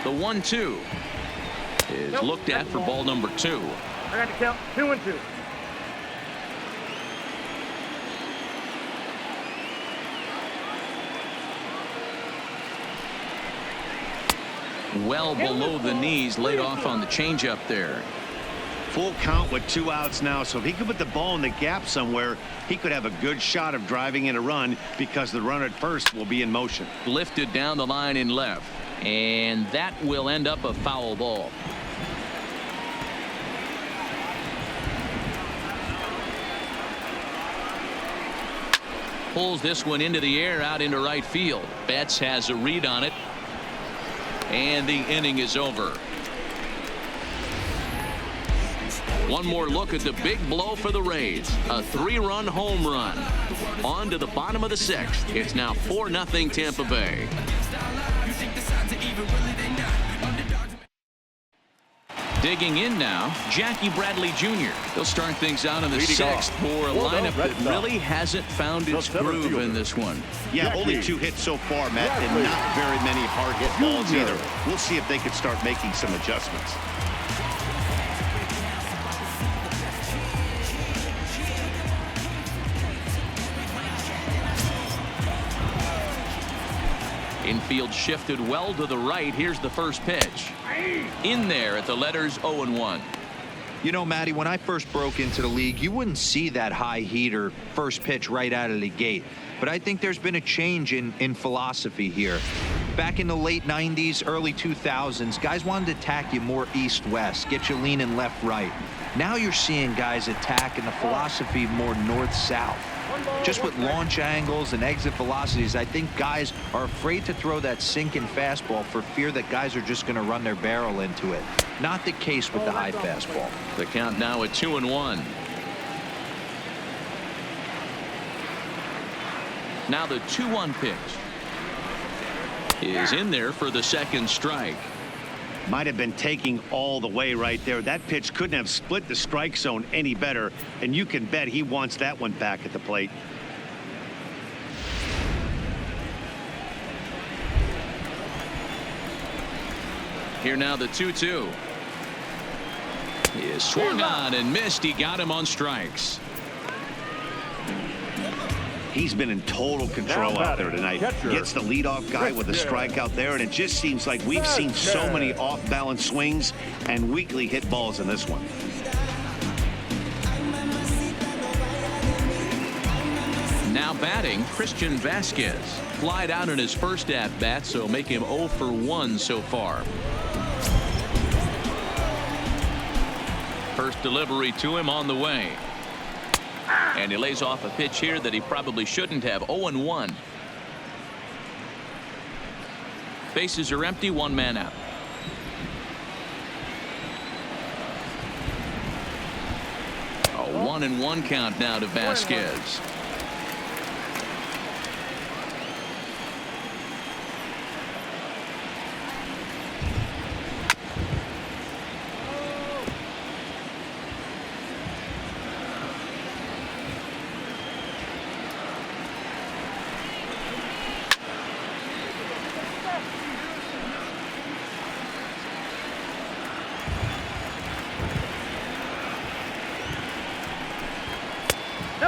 The 1-2 is looked at for ball number 2. I got to count 2-2. Well below the knees, laid off on the changeup there. Full count with 2 outs now, so if he could put the ball in the gap somewhere, he could have a good shot of driving in a run because the runner at first will be in motion. Lifted down the line in left, and that will end up a foul ball. Pulls this one into the air out into right field. Betts has a read on it, and the inning is over. One more look at the big blow for the Rays. A 3-run home run. On to the bottom of the 6th. It's now 4-0 Tampa Bay. Digging in now, Jackie Bradley Jr. He'll start things out in the 6th for a lineup that really hasn't found its groove in this one. Yeah, only 2 hits so far, Matt, and not very many hard hit balls either. We'll see if they can start making some adjustments. Infield shifted well to the right. Here's the first pitch. In there at the letters 0-1. You know, Matty, when I first broke into the league, you wouldn't see that high heater first pitch right out of the gate. But I think there's been a change in philosophy here. Back in the late 90s, early 2000s, guys wanted to attack you more east-west, get you leaning left-right. Now you're seeing guys attack in the philosophy more north-south. Just with launch angles and exit velocities, I think guys are afraid to throw that sinking fastball for fear that guys are just going to run their barrel into it. Not the case with the high fastball. The count now at 2-1. Now the 2-1 pitch is in there for the second strike. Might have been taking all the way right there. That pitch couldn't have split the strike zone any better, and you can bet he wants that one back at the plate. Here now the 2-2. He is swung on and missed. He got him on strikes. He's been in total control out there tonight. Gets the leadoff guy with a strikeout there, and it just seems like we've seen so many off-balance swings and weakly hit balls in this one. Now batting, Christian Vasquez. Flied out in his first at-bat, so make him 0 for 1 so far. First delivery to him on the way. And he lays off a pitch here that he probably shouldn't have. 0-1. Bases are empty, 1 man out. A 1-1 count now to Vasquez. Nope.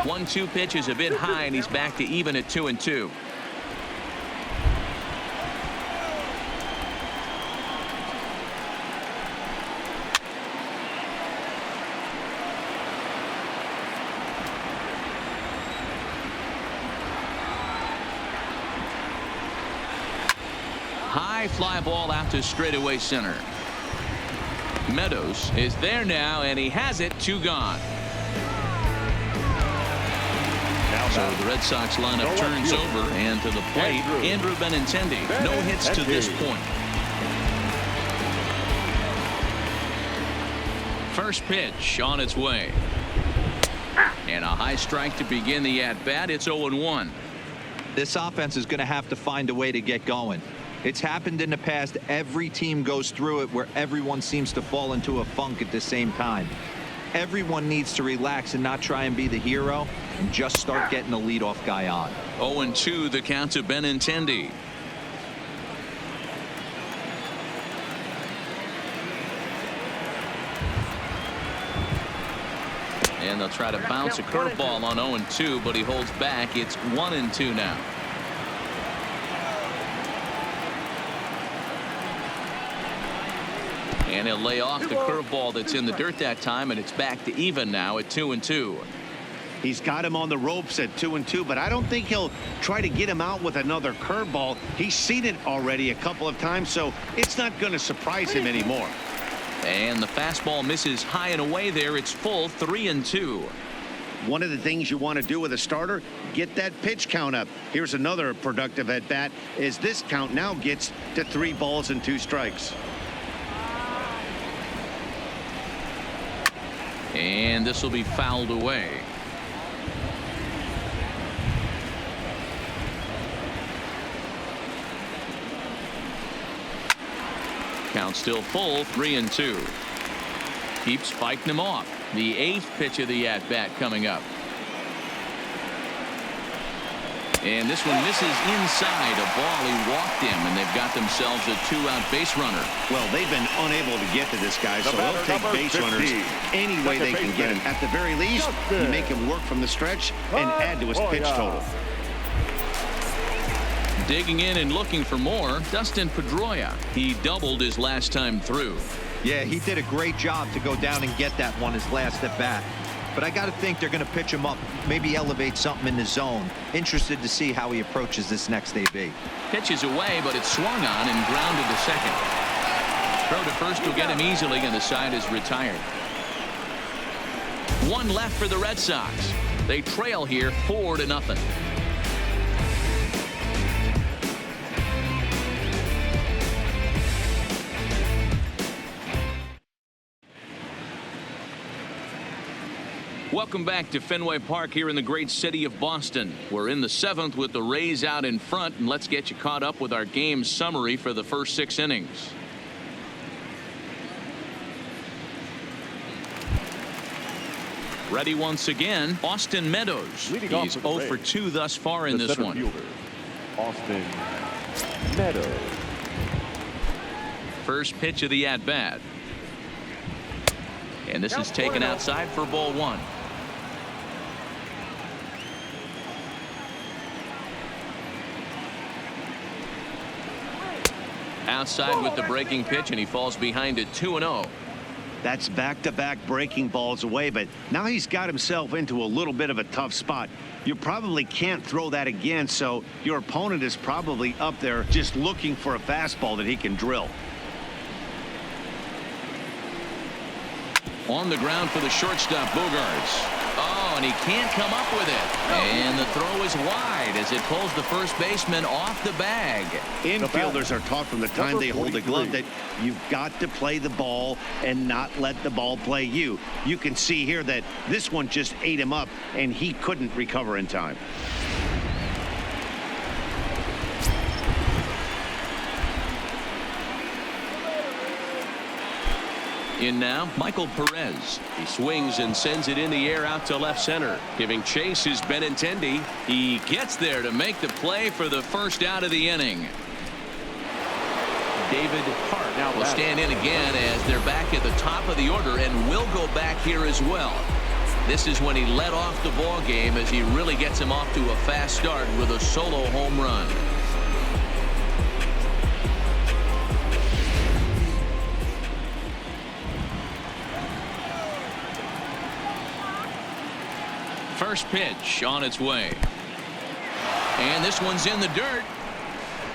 1-2 pitch is a bit high, and he's back to even at 2-2. High fly ball out to straightaway center. Meadows is there now, and he has it. 2 gone. So the Red Sox lineup turns over, and to the plate, Andrew Benintendi. No hits to this point. First pitch on its way. And a high strike to begin the at-bat. It's 0-1. This offense is going to have to find a way to get going. It's happened in the past. Every team goes through it where everyone seems to fall into a funk at the same time. Everyone needs to relax and not try and be the hero and just start getting the leadoff guy on. 0-2 the count to Benintendi. And they'll try to bounce a curveball on 0-2, but he holds back. It's 1-2 now. And he'll lay off the curveball that's in the dirt that time, and it's back to even now at 2-2. He's got him on the ropes at 2-2, but I don't think he'll try to get him out with another curveball. He's seen it already a couple of times, so it's not going to surprise him anymore. And the fastball misses high and away there. It's full 3-2. One of the things you want to do with a starter, get that pitch count up. Here's another productive at bat as this count now gets to 3 balls and 2 strikes. And this will be fouled away. Count still full, 3-2. Keeps fighting him off. The 8th pitch of the at-bat coming up. And this one misses inside a ball. He walked him, and they've got themselves a 2-out base runner. Well, they've been unable to get to this guy, so they'll take base runners any way they can get him. At the very least, you make him work from the stretch and add to his pitch total. Digging in and looking for more, Dustin Pedroia. He doubled his last time through. Yeah, he did a great job to go down and get that one his last at bat. But I got to think they're going to pitch him up, maybe elevate something in the zone. Interested to see how he approaches this next AB. Pitches away, but it's swung on and grounded to second. Throw to first will get him easily, and the side is retired. 1 left for the Red Sox. They trail here 4-0. Welcome back to Fenway Park here in the great city of Boston. We're in the 7th with the Rays out in front, and let's get you caught up with our game summary for the first 6 innings. Ready once again, Austin Meadows. He's 0 for 2 thus far in this one. Fielder, Austin Meadows. First pitch of the at-bat. And this is taken outside for ball 1. Outside with the breaking pitch, and he falls behind at 2-0. That's back-to-back breaking balls away, but now he's got himself into a little bit of a tough spot. You probably can't throw that again, so your opponent is probably up there just looking for a fastball that he can drill. On the ground for the shortstop, Bogaerts. Oh, and he can't come up with it. And the throw is wide as it pulls the first baseman off the bag. Infielders are taught from the time they hold the glove that you've got to play the ball and not let the ball play you. You can see here that this one just ate him up, and he couldn't recover in time. In now, Michael Perez. He swings and sends it in the air out to left center. Giving chase is Benintendi. He gets there to make the play for the first out of the inning. David Hart now will stand in again as they're back at the top of the order, and will go back here as well. This is when he led off the ball game as he really gets him off to a fast start with a solo home run. First pitch on its way. And this one's in the dirt.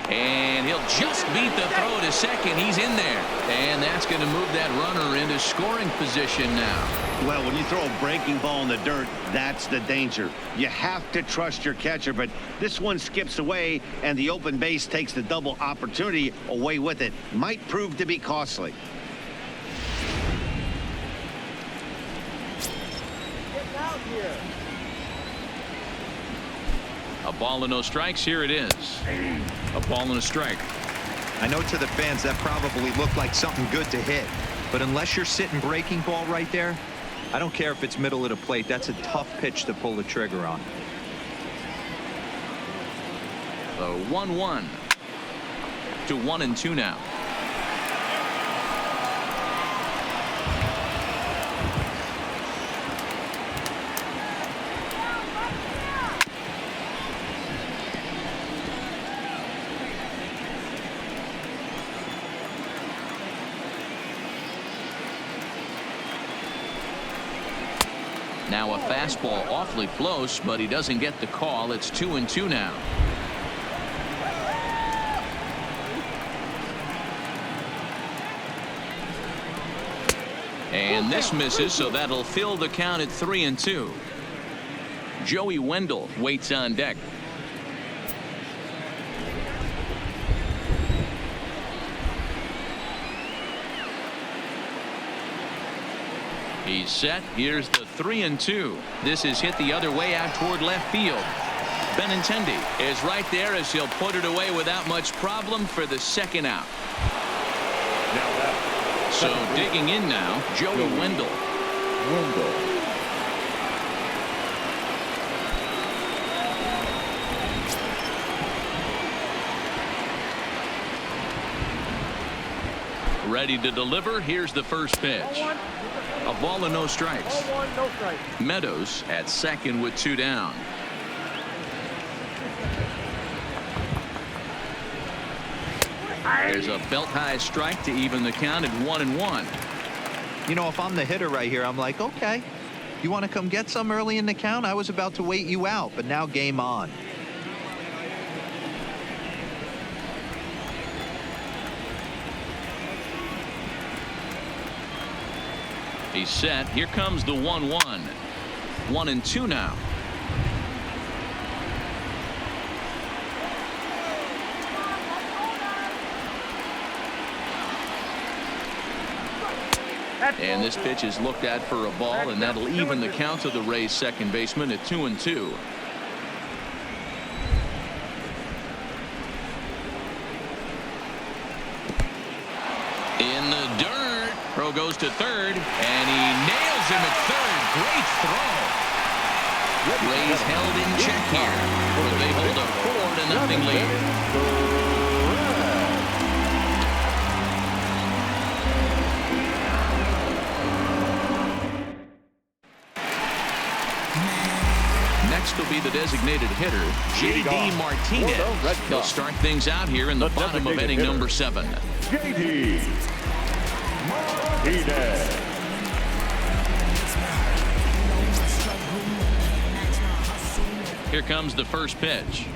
And he'll just beat the throw to second. He's in there. And that's going to move that runner into scoring position now. Well, when you throw a breaking ball in the dirt, that's the danger. You have to trust your catcher, but this one skips away, and the open base takes the double opportunity away with it. Might prove to be costly. Get out here. A ball and no strikes. Here it is. A ball and a strike. I know to the fans that probably looked like something good to hit, but unless you're sitting breaking ball right there, I don't care if it's middle of the plate. That's a tough pitch to pull the trigger on. The 1-1 to 1-2 now. Now a fastball awfully close, but he doesn't get the call. It's 2-2 now. And this misses, so that'll fill the count at 3-2. Joey Wendle waits on deck. He's set. Here's the 3-2. This is hit the other way out toward left field. Benintendi is right there as he'll put it away without much problem for the second out. So digging in now, Joey Wendle. Ready to deliver. Here's the first pitch. A ball and no strikes. Meadows at second with 2 down. There's a belt high strike to even the count at 1-1. You know, if I'm the hitter right here, I'm like, okay, you want to come get some early in the count? I was about to wait you out, but now game on. He's set. Here comes the 1-1. 1-2 now. And this pitch is looked at for a ball, and that'll even the count of the Rays second baseman at 2-2. In the dirt. Throw goes to third, and he nails him at third. Great throw. Rays held in check here, but they hold a 4-0 lead. Next will be the designated hitter, J.D. Martinez. He'll start things out here in the bottom of inning number 7. J.D. Martinez. Here comes the first pitch.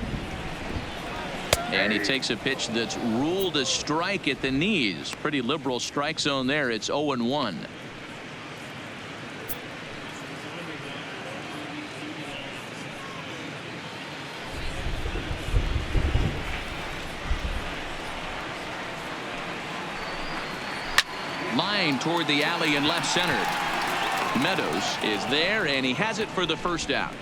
And he takes a pitch that's ruled a strike at the knees. Pretty liberal strike zone there. It's 0-1. Line toward the alley in left center. Meadows is there, and he has it for the first out.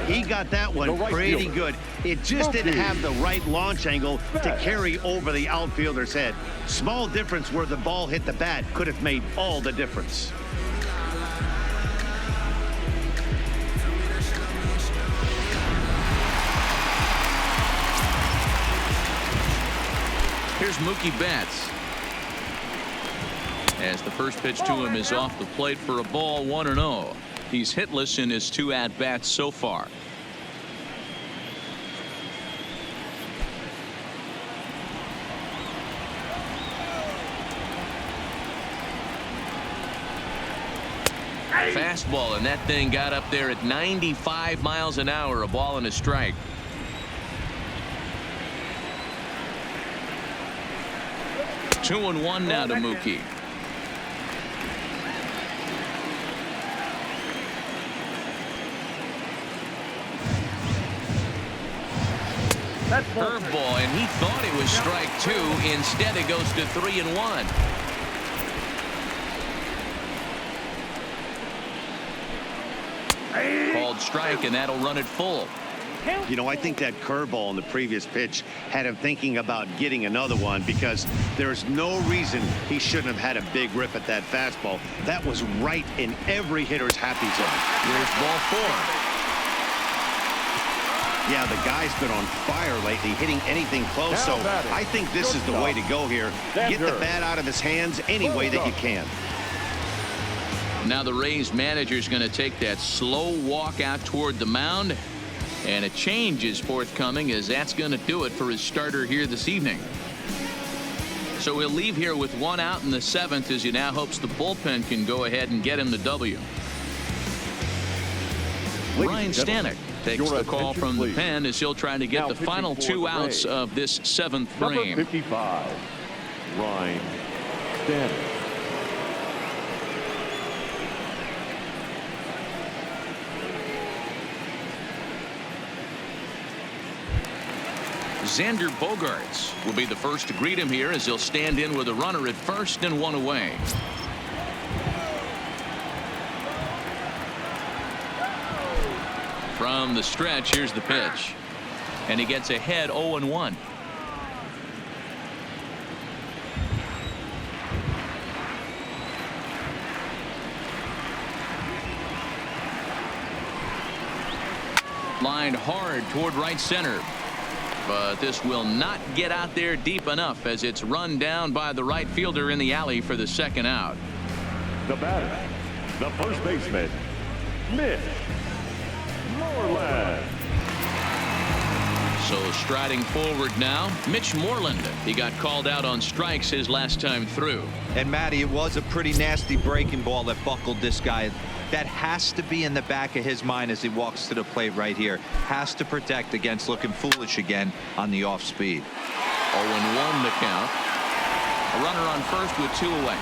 He got that one pretty good. It just didn't have the right launch angle to carry over the outfielder's head. Small difference where the ball hit the bat could have made all the difference. Here's Mookie Betts. As the first pitch to him is off the plate for a ball, 1-0. He's hitless in his 2 at-bats so far. Fastball, and that thing got up there at 95 miles an hour. A ball and a strike. Two and one now to Mookie. Curveball, and he thought it was strike 2. Instead, it goes to 3-1. Called strike, and that'll run it full. You know, I think that curveball in the previous pitch had him thinking about getting another one, because there's no reason he shouldn't have had a big rip at that fastball. That was right in every hitter's happy zone. Here's ball 4. Yeah, the guy's been on fire lately, hitting anything close, so I think this is the way to go here. Get the bat out of his hands any way that you can. Now the Rays manager's going to take that slow walk out toward the mound, and a change is forthcoming, as that's going to do it for his starter here this evening. So he'll leave here with 1 out in the 7th as he now hopes the bullpen can go ahead and get him the W. Ryan Stanek takes the call from the pen as he'll try to get the final 2 outs of this 7th frame. Number 55, Ryan Stanek. Xander Bogaerts will be the first to greet him here as he'll stand in with a runner at first and 1 away. From the stretch, here's the pitch. And he gets ahead 0-1. Lined hard toward right center. But this will not get out there deep enough as it's run down by the right fielder in the alley for the 2nd out. The batter, the first baseman, Mitch Moreland. So striding forward now, Mitch Moreland. He got called out on strikes his last time through. And Matty, it was a pretty nasty breaking ball that buckled this guy. That has to be in the back of his mind as he walks to the plate right here. Has to protect against looking foolish again on the off speed. 0-1 the count. A runner on first with 2 away.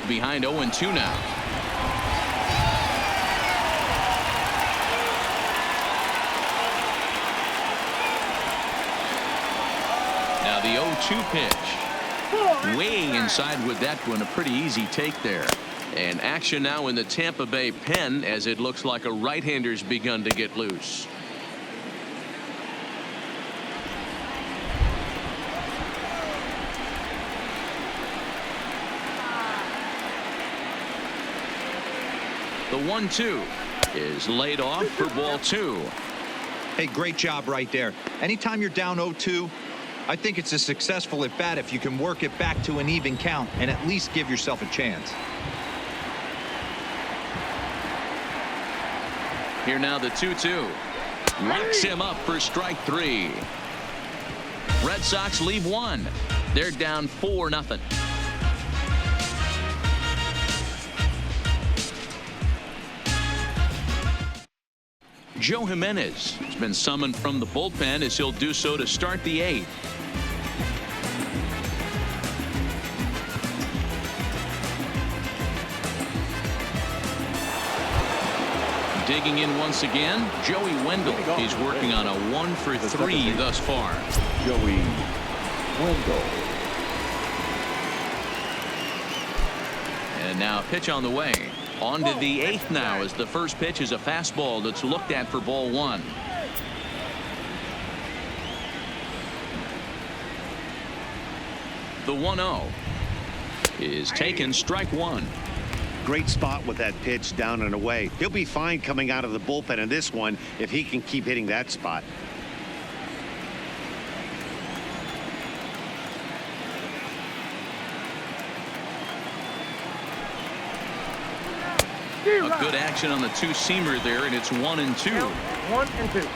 Behind 0-2 now. Now the 0-2 pitch. Way inside with that one. A pretty easy take there. And action now in the Tampa Bay pen as it looks like a right-hander's begun to get loose. The 1-2 is laid off for ball 2. Hey, great job right there. Anytime you're down 0-2, I think it's a successful at bat if you can work it back to an even count and at least give yourself a chance. Here now the 2-2. Locks him up for strike 3. Red Sox leave 1. They're down 4-0. Joe Jimenez has been summoned from the bullpen as he'll do so to start the 8th. Digging in once again, Joey Wendle. He's working on a 1 for 3 thus far. Joey Wendle. And now a pitch on the way. On to the 8th now as the first pitch is a fastball that's looked at for ball 1. The 1-0 is taken, strike 1. Great spot with that pitch down and away. He'll be fine coming out of the bullpen in this one if he can keep hitting that spot. A good action on the 2-seamer there, and it's 1-2. 1-2.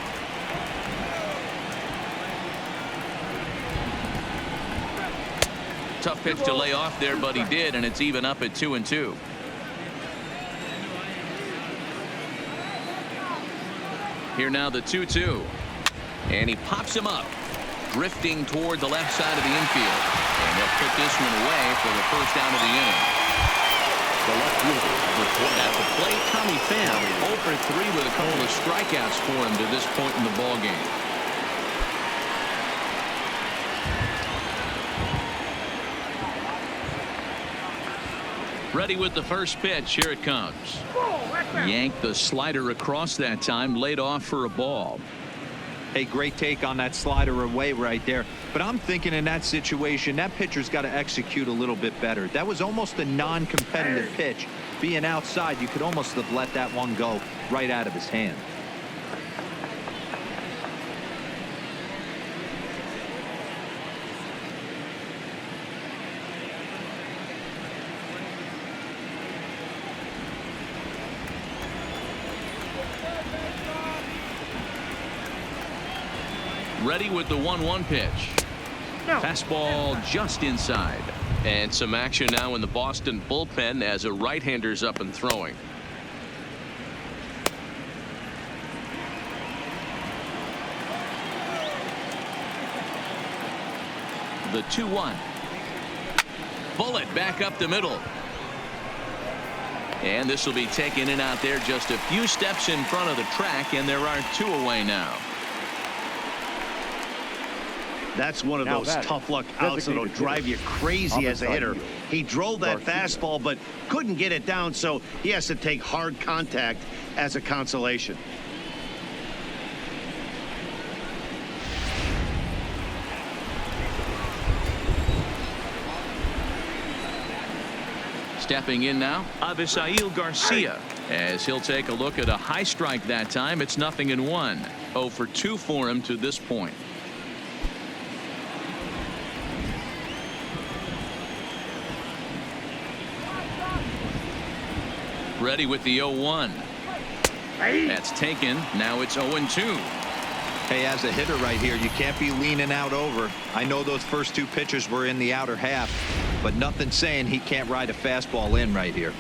Tough pitch to lay off there, but he did, and it's even up at 2-2. Here now the 2-2. And he pops him up, drifting toward the left side of the infield. And they'll put this one away for the first out of the inning. At the plate, Tommy Pham 0 for 3 with a couple of strikeouts for him to this point in the ballgame. Ready with the first pitch. Here it comes. Yanked the slider across that time, laid off for a ball. Hey, great take on that slider away right there. But I'm thinking in that situation, that pitcher's got to execute a little bit better. That was almost a non-competitive pitch. Being outside, you could almost have let that one go right out of his hand. Ready with the 1-1 pitch. No. Fastball just inside. And some action now in the Boston bullpen as a right-hander's up and throwing. The 2-1. Bullet back up the middle. And this will be taken in out there just a few steps in front of the track, and there are 2 away now. That's one of Now those tough luck outs that'll drive you crazy as a hitter. He drove that fastball but couldn't get it down, so he has to take hard contact as a consolation. Stepping in now, Avisail Garcia, as he'll take a look at a high strike that time. It's 0-1. 0 for 2 for him to this point. Ready with the 0-1. That's taken. Now it's 0-2. Hey, as a hitter right here, you can't be leaning out over. I know those first 2 pitches were in the outer half, but nothing saying he can't ride a fastball in right here.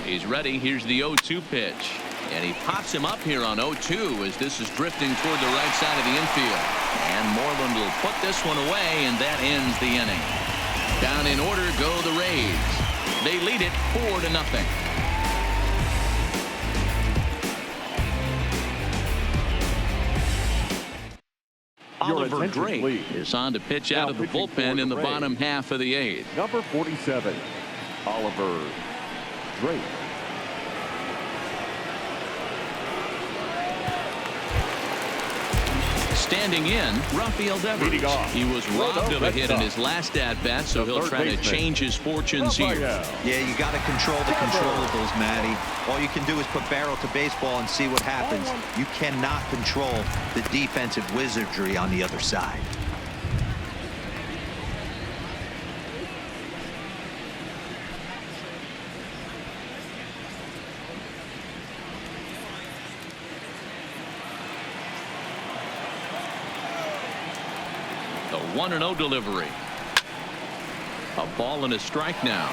He's ready. Here's the 0-2 pitch. And he pops him up here on 0-2 as this is drifting toward the right side of the infield. And Moreland will put this one away, and that ends the inning. Down in order go the Rays. They lead it 4-0. Oliver Drake is on to pitch out of the bullpen in the bottom half of the 8th. Number 47, Oliver Drake. Standing in, Rafael Devers. He was robbed of a hit in his last at-bat, so he'll try to change his fortunes here. Yeah, you got to control the controllables, Matty. All you can do is put barrel to baseball and see what happens. You cannot control the defensive wizardry on the other side. The 1-0 delivery. A ball and a strike now.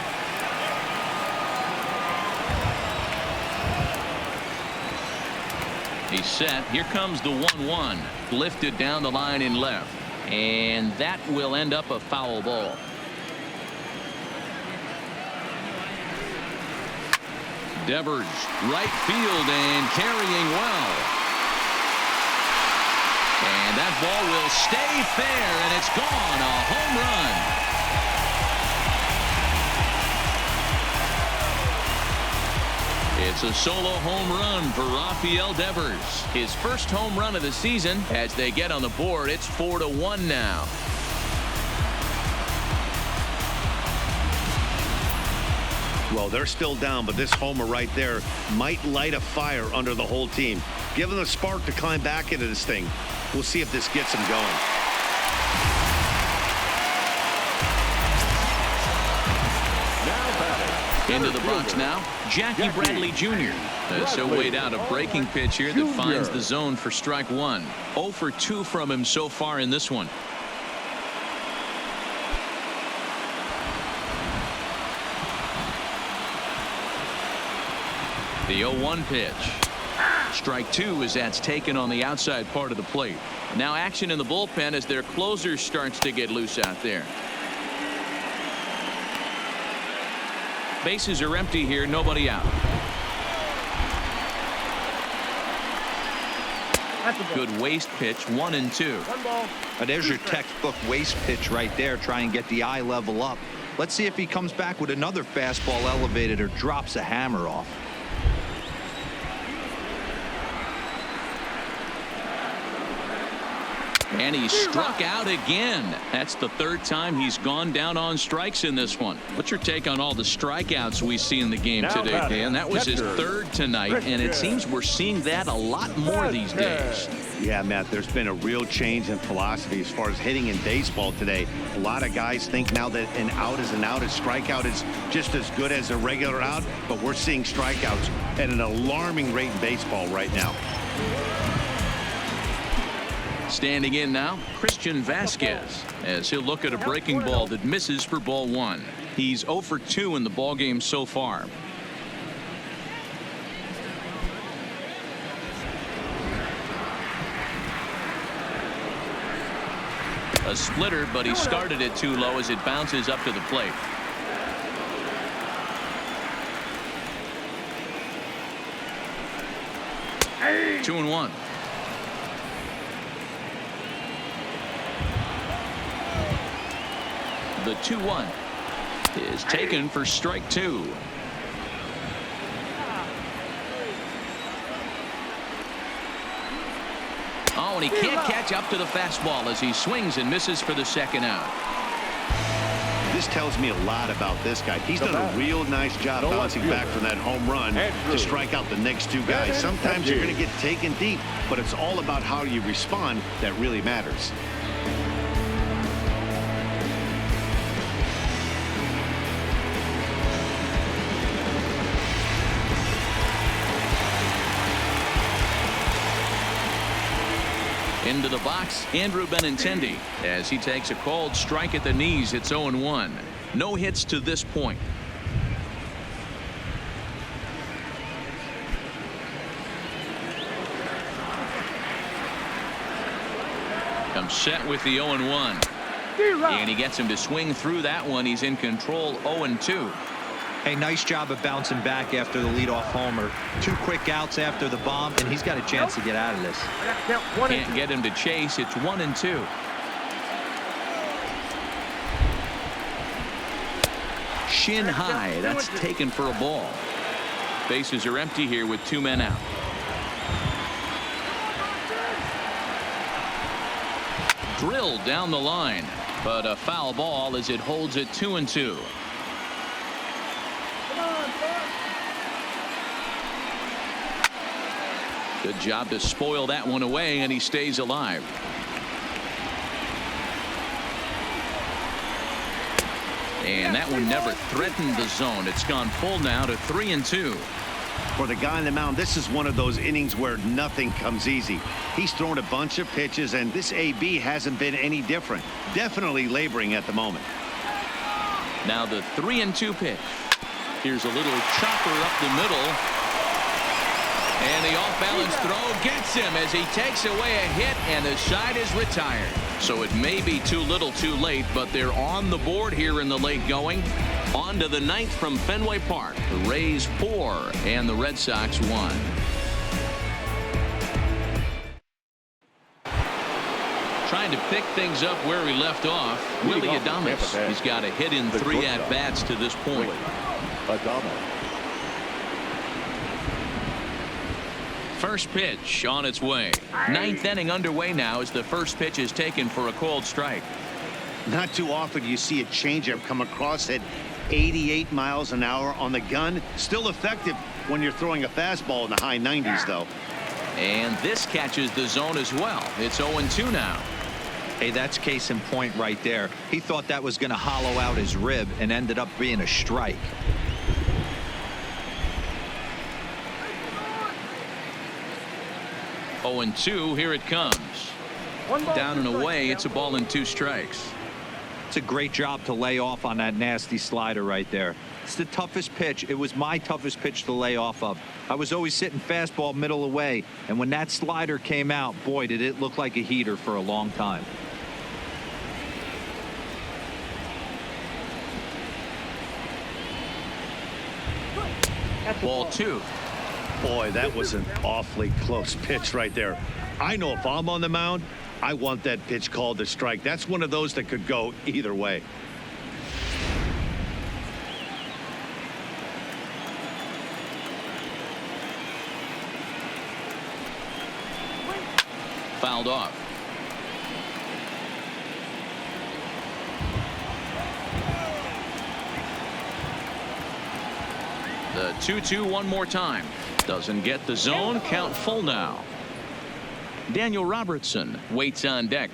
He's set. Here comes the 1-1. Lifted down the line in left. And that will end up a foul ball. Devers, right field and carrying well. And that ball will stay fair, and it's gone. A home run. It's a solo home run for Rafael Devers. His first home run of the season. As they get on the board, it's 4-1 now. Well, they're still down, but this homer right there might light a fire under the whole team. Give them a spark to climb back into this thing. We'll see if this gets them going. Into the box now, Jackie Bradley Jr. So weighed out a breaking pitch here that finds the zone for strike 1. 0 for 2 from him so far in this one. The 0-1 pitch. Strike 2 as that's taken on the outside part of the plate. Now action in the bullpen as their closer starts to get loose out there. Bases are empty here, nobody out. Good waste pitch, 1-2. There's your textbook waste pitch right there. Try and get the eye level up. Let's see if he comes back with another fastball elevated or drops a hammer off. And he struck out again. That's the 3rd time he's gone down on strikes in this one. What's your take on all the strikeouts we see in the game today, Dan? That was his 3rd tonight, and it seems we're seeing that a lot more these days. Yeah, Matt, there's been a real change in philosophy as far as hitting in baseball today. A lot of guys think now that an out is an out. A strikeout is just as good as a regular out, but we're seeing strikeouts at an alarming rate in baseball right now. Standing in now, Christian Vasquez, as he'll look at a breaking ball that misses for ball 1. He's 0 for 2 in the ballgame so far. A splitter, but he started it too low as it bounces up to the plate. Hey. 2-1. The 2-1 is taken for strike 2. Oh, and he can't catch up to the fastball as he swings and misses for the second out. This tells me a lot about this guy. He's done a real nice job bouncing back from that home run to strike out the next 2 guys. Sometimes you're going to get taken deep, but it's all about how you respond that really matters. Into the box, Andrew Benintendi, as he takes a called strike at the knees. It's 0-1. No hits to this point. Comes set with the 0-1. And he gets him to swing through that one. He's in control. 0-2. Hey, nice job of bouncing back after the leadoff homer. 2 quick outs after the bomb, and he's got a chance to get out of this. Can't get him to chase. It's 1-2. Shin high. That's taken for a ball. Bases are empty here with 2 men out. Drilled down the line, but a foul ball as it holds it 2-2. Good job to spoil that one away, and he stays alive. And that one never threatened the zone. It's gone full now to 3-2. For the guy on the mound, this is one of those innings where nothing comes easy. He's thrown a bunch of pitches, and this AB hasn't been any different. Definitely laboring at the moment. Now the 3-2 pitch. Here's a little chopper up the middle. And the off-balance throw gets him as he takes away a hit, and the side is retired. So it may be too little too late, but they're on the board here in the late going. On to the 9th from Fenway Park. The Rays 4 and the Red Sox 1. Trying to pick things up where he left off. Willie Adames. He's got a hit in 3 at-bats to this point. First pitch on its way. 9th inning underway now as the first pitch is taken for a called strike. Not too often you see a changeup come across at 88 miles an hour on the gun. Still effective when you're throwing a fastball in the high 90s, though. And this catches the zone as well. It's 0-2 now. Hey, that's case in point right there. He thought that was going to hollow out his rib and ended up being a strike. Oh, and 2, here it comes. Down and away, it's a ball and 2 strikes. It's a great job to lay off on that nasty slider right there. It's the toughest pitch. It was my toughest pitch to lay off of. I was always sitting fastball middle away, and when that slider came out, boy, did it look like a heater for a long time. Ball 2. Boy, that was an awfully close pitch right there. I know if I'm on the mound, I want that pitch called a strike. That's one of those that could go either way. Fouled off. The 2-2 one more time. Doesn't get the zone. Count full now. Daniel Robertson waits on deck.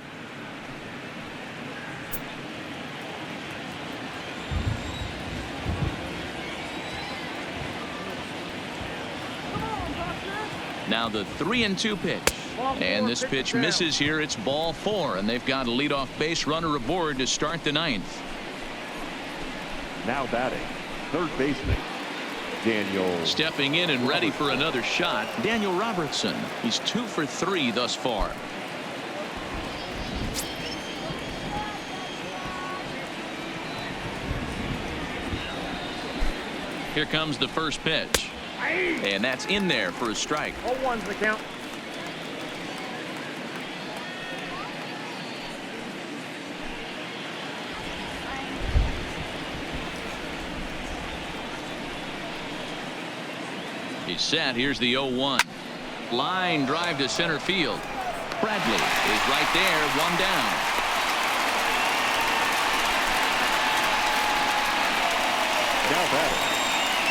Now the 3-2 pitch. And this pitch misses here. It's ball 4, and they've got a leadoff base runner aboard to start the 9th. Now batting, third baseman, Daniel. Stepping in and ready for another shot, Daniel Robertson. He's 2 for 3 thus far. Here comes the first pitch. And that's in there for a strike. 0-1's the count. He's set. Here's the 0-1. Line drive to center field. Bradley is right there, 1 down. Now batting,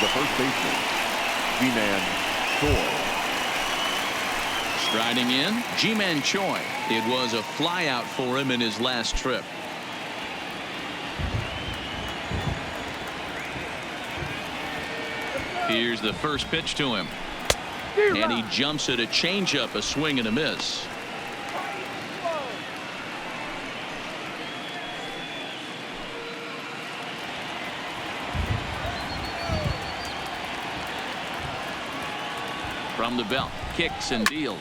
the first baseman, G-Man Choi. Striding in, G-Man Choi. It was a flyout for him in his last trip. Here's the first pitch to him. And he jumps at a changeup, a swing and a miss. From the belt, kicks and deals.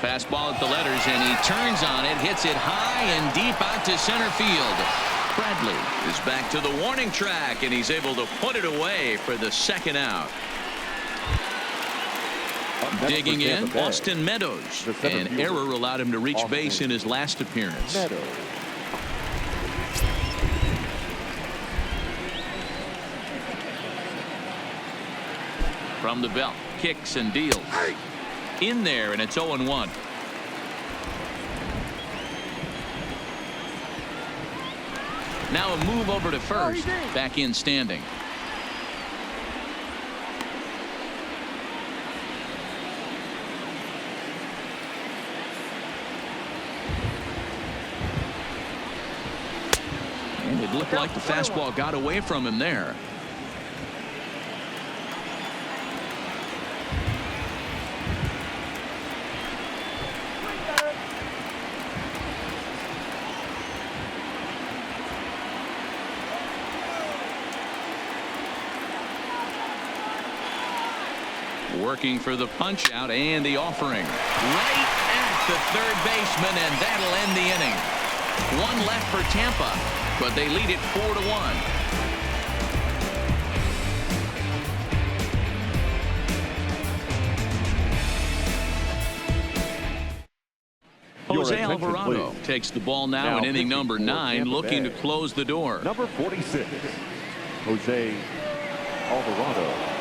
Fastball at the letters, and he turns on it, hits it high and deep out to center field. Bradley is back to the warning track, and he's able to put it away for the second out. Digging in, Austin Meadows. An error allowed him to reach base in his last appearance. From the belt, kicks and deals. In there, and it's 0-1. Now a move over to first. Back in standing. And it looked like the fastball got away from him there. Working for the punch out and the offering. Right at the third baseman, and that'll end the inning. 1 left for Tampa, but they lead it 4-1. Jose Alvarado takes the ball now in inning number 9, looking to close the door. Number 46, Jose Alvarado.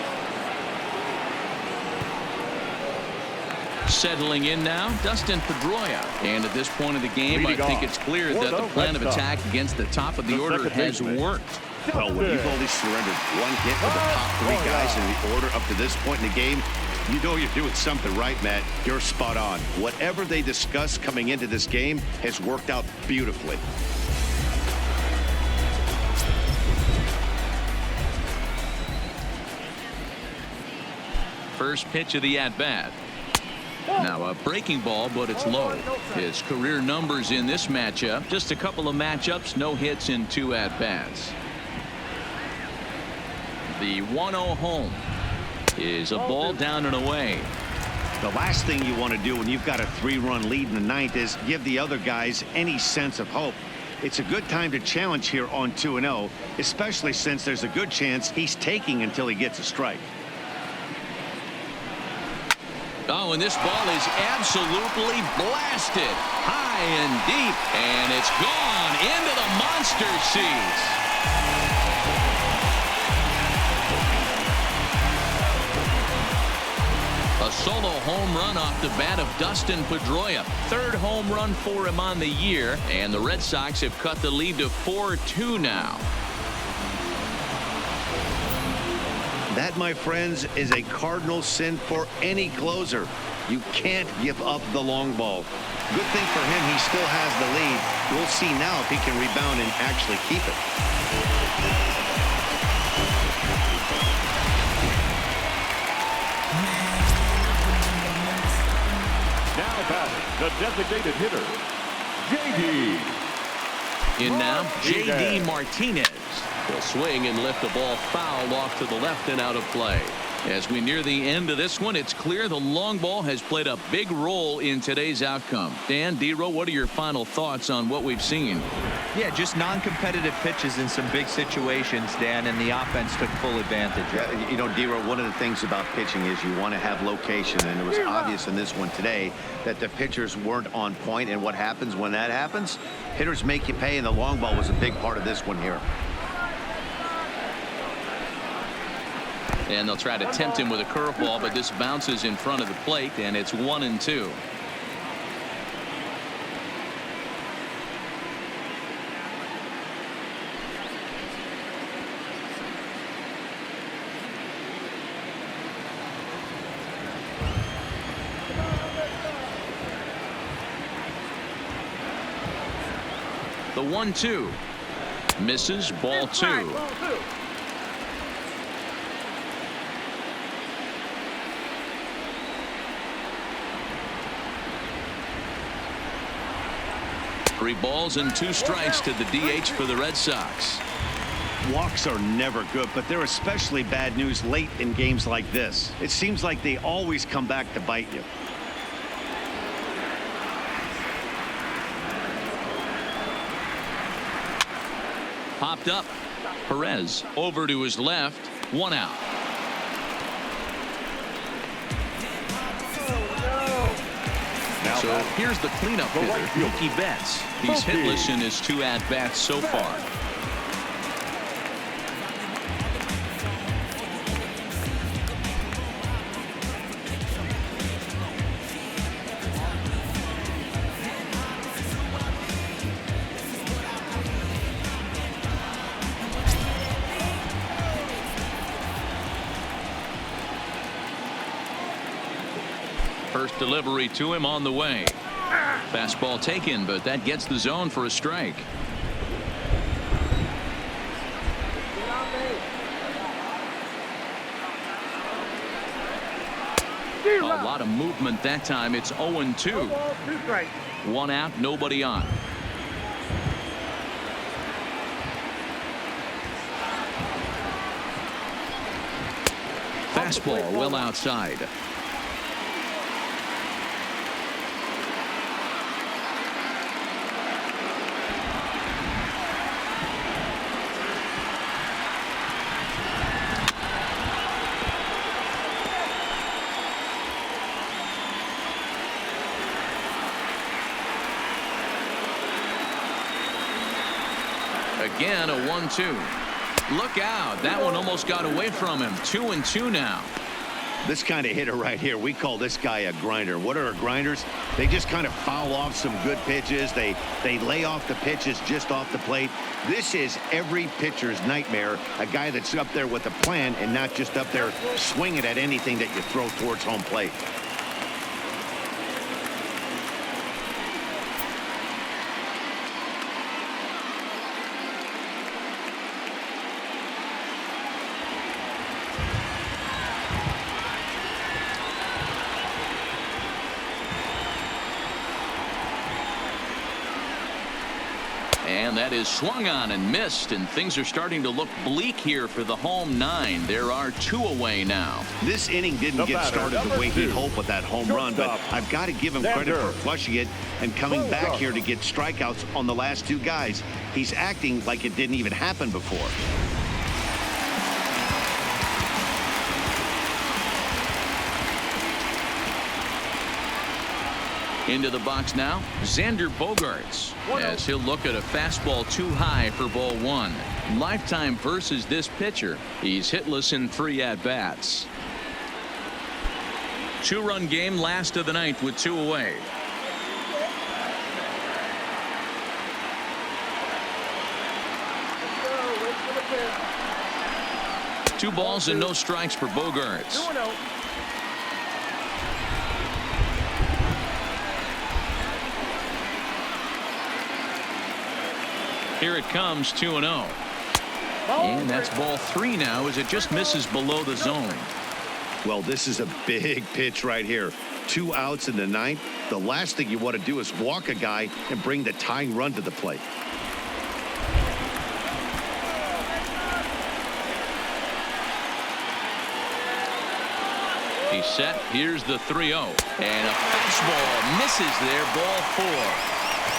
Settling in now, Dustin Pedroia. And at this point of the game, I think it's clear that the plan of attack against the top of the order has worked. Well, when you've only surrendered 1 hit with the top 3 guys in the order up to this point in the game, you know you're doing something right, Matt. You're spot on. Whatever they discussed coming into this game has worked out beautifully. First pitch of the at-bat. Now a breaking ball, but it's low. His career numbers in this matchup, just a couple of matchups, no hits in 2 at-bats. The 1-0 home is a ball down and away. The last thing you want to do when you've got a 3-run lead in the 9th is give the other guys any sense of hope. It's a good time to challenge here on 2-0, especially since there's a good chance he's taking until he gets a strike. Oh, and this ball is absolutely blasted high and deep, and it's gone into the monster seats. A solo home run off the bat of Dustin Pedroia. 3rd home run for him on the year, and the Red Sox have cut the lead to 4-2 now. That, my friends, is a cardinal sin for any closer. You can't give up the long ball. Good thing for him, he still has the lead. We'll see now if he can rebound and actually keep it. Now batting, the designated hitter, J.D. In now, J.D. Martinez. He'll swing and lift the ball foul off to the left and out of play. As we near the end of this one, it's clear the long ball has played a big role in today's outcome. Dan, D-Row, what are your final thoughts on what we've seen? Yeah, just non-competitive pitches in some big situations, Dan, and the offense took full advantage. Yeah, you know, D-Row, one of the things about pitching is you want to have location, and it was obvious in this one today that the pitchers weren't on point, and what happens when that happens? Hitters make you pay, and the long ball was a big part of this one here. And they'll try to tempt him with a curveball, but this bounces in front of the plate, and it's 1-2. The 1-2 misses, ball 2. Three balls and 2 strikes to the DH for the Red Sox. Walks are never good, but they're especially bad news late in games like this. It seems like they always come back to bite you. Popped up. Perez over to his left. 1 out. So here's the cleanup hitter, Mookie Betts. He's hitless in his 2 at-bats so far. First delivery to him on the way. Fastball taken, but that gets the zone for a strike. A lot of movement that time. It's 0-2. 1 out, nobody on. Fastball well outside. Again, a 1-2. Look out. That one almost got away from him. 2-2 now. This kind of hitter right here, we call this guy a grinder. What are grinders? They just kind of foul off some good pitches. They lay off the pitches just off the plate. This is every pitcher's nightmare, a guy that's up there with a plan and not just up there swinging at anything that you throw towards home plate. And that is swung on and missed, and things are starting to look bleak here for the home 9. There are 2 away now. This inning didn't get started the way he'd hoped with that home run, but I've got to give him credit for flushing it and coming back here to get strikeouts on the last 2 guys. He's acting like it didn't even happen before. Into the box now, Xander Bogaerts, as he'll look at a fastball too high for ball 1. Lifetime versus this pitcher. He's hitless in 3 at-bats. 2-run game, last of the ninth with 2 away. Two balls and no strikes for Bogaerts. Here it comes, 2-0. And that's ball 3 now as it just misses below the zone. Well, this is a big pitch right here. 2 outs in the 9th. The last thing you want to do is walk a guy and bring the tying run to the plate. He's set. Here's the 3-0. And a fastball misses there. Ball 4.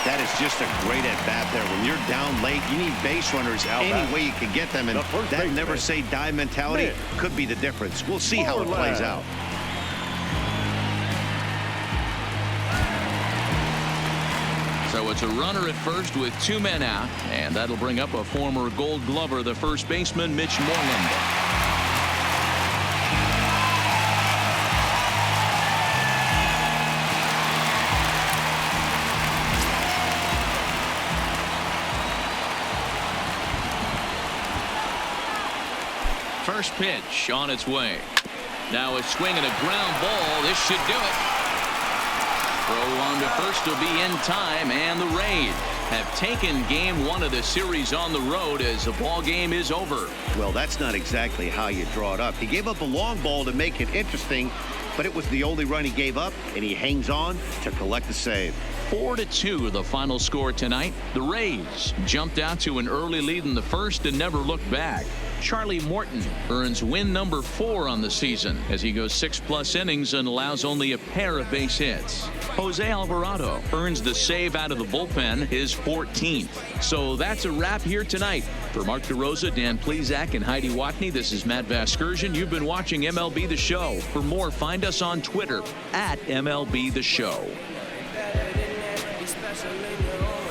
That is just a great at-bat there. When you're down late, you need base runners any way you can get them. And that never say die mentality could be the difference. We'll see how it plays out. So it's a runner at first with 2 men out. And that'll bring up a former Gold Glover, the first baseman, Mitch Moreland. First pitch on its way. Now a swing and a ground ball. This should do it. Throw on to first will be in time, and the Rays have taken game 1 of the series on the road as the ball game is over. Well, that's not exactly how you draw it up. He gave up a long ball to make it interesting, but it was the only run he gave up, and he hangs on to collect the save. 4-2 the final score tonight. The Rays jumped out to an early lead in the first and never looked back. Charlie Morton earns win number 4 on the season as he goes 6+ innings and allows only a pair of base hits. Jose Alvarado earns the save out of the bullpen, his 14th. So that's a wrap here tonight. For Mark DeRosa, Dan Plesac, and Heidi Watney, this is Matt Vasgersian. You've been watching MLB The Show. For more, find us on Twitter at MLB The Show. Special in your own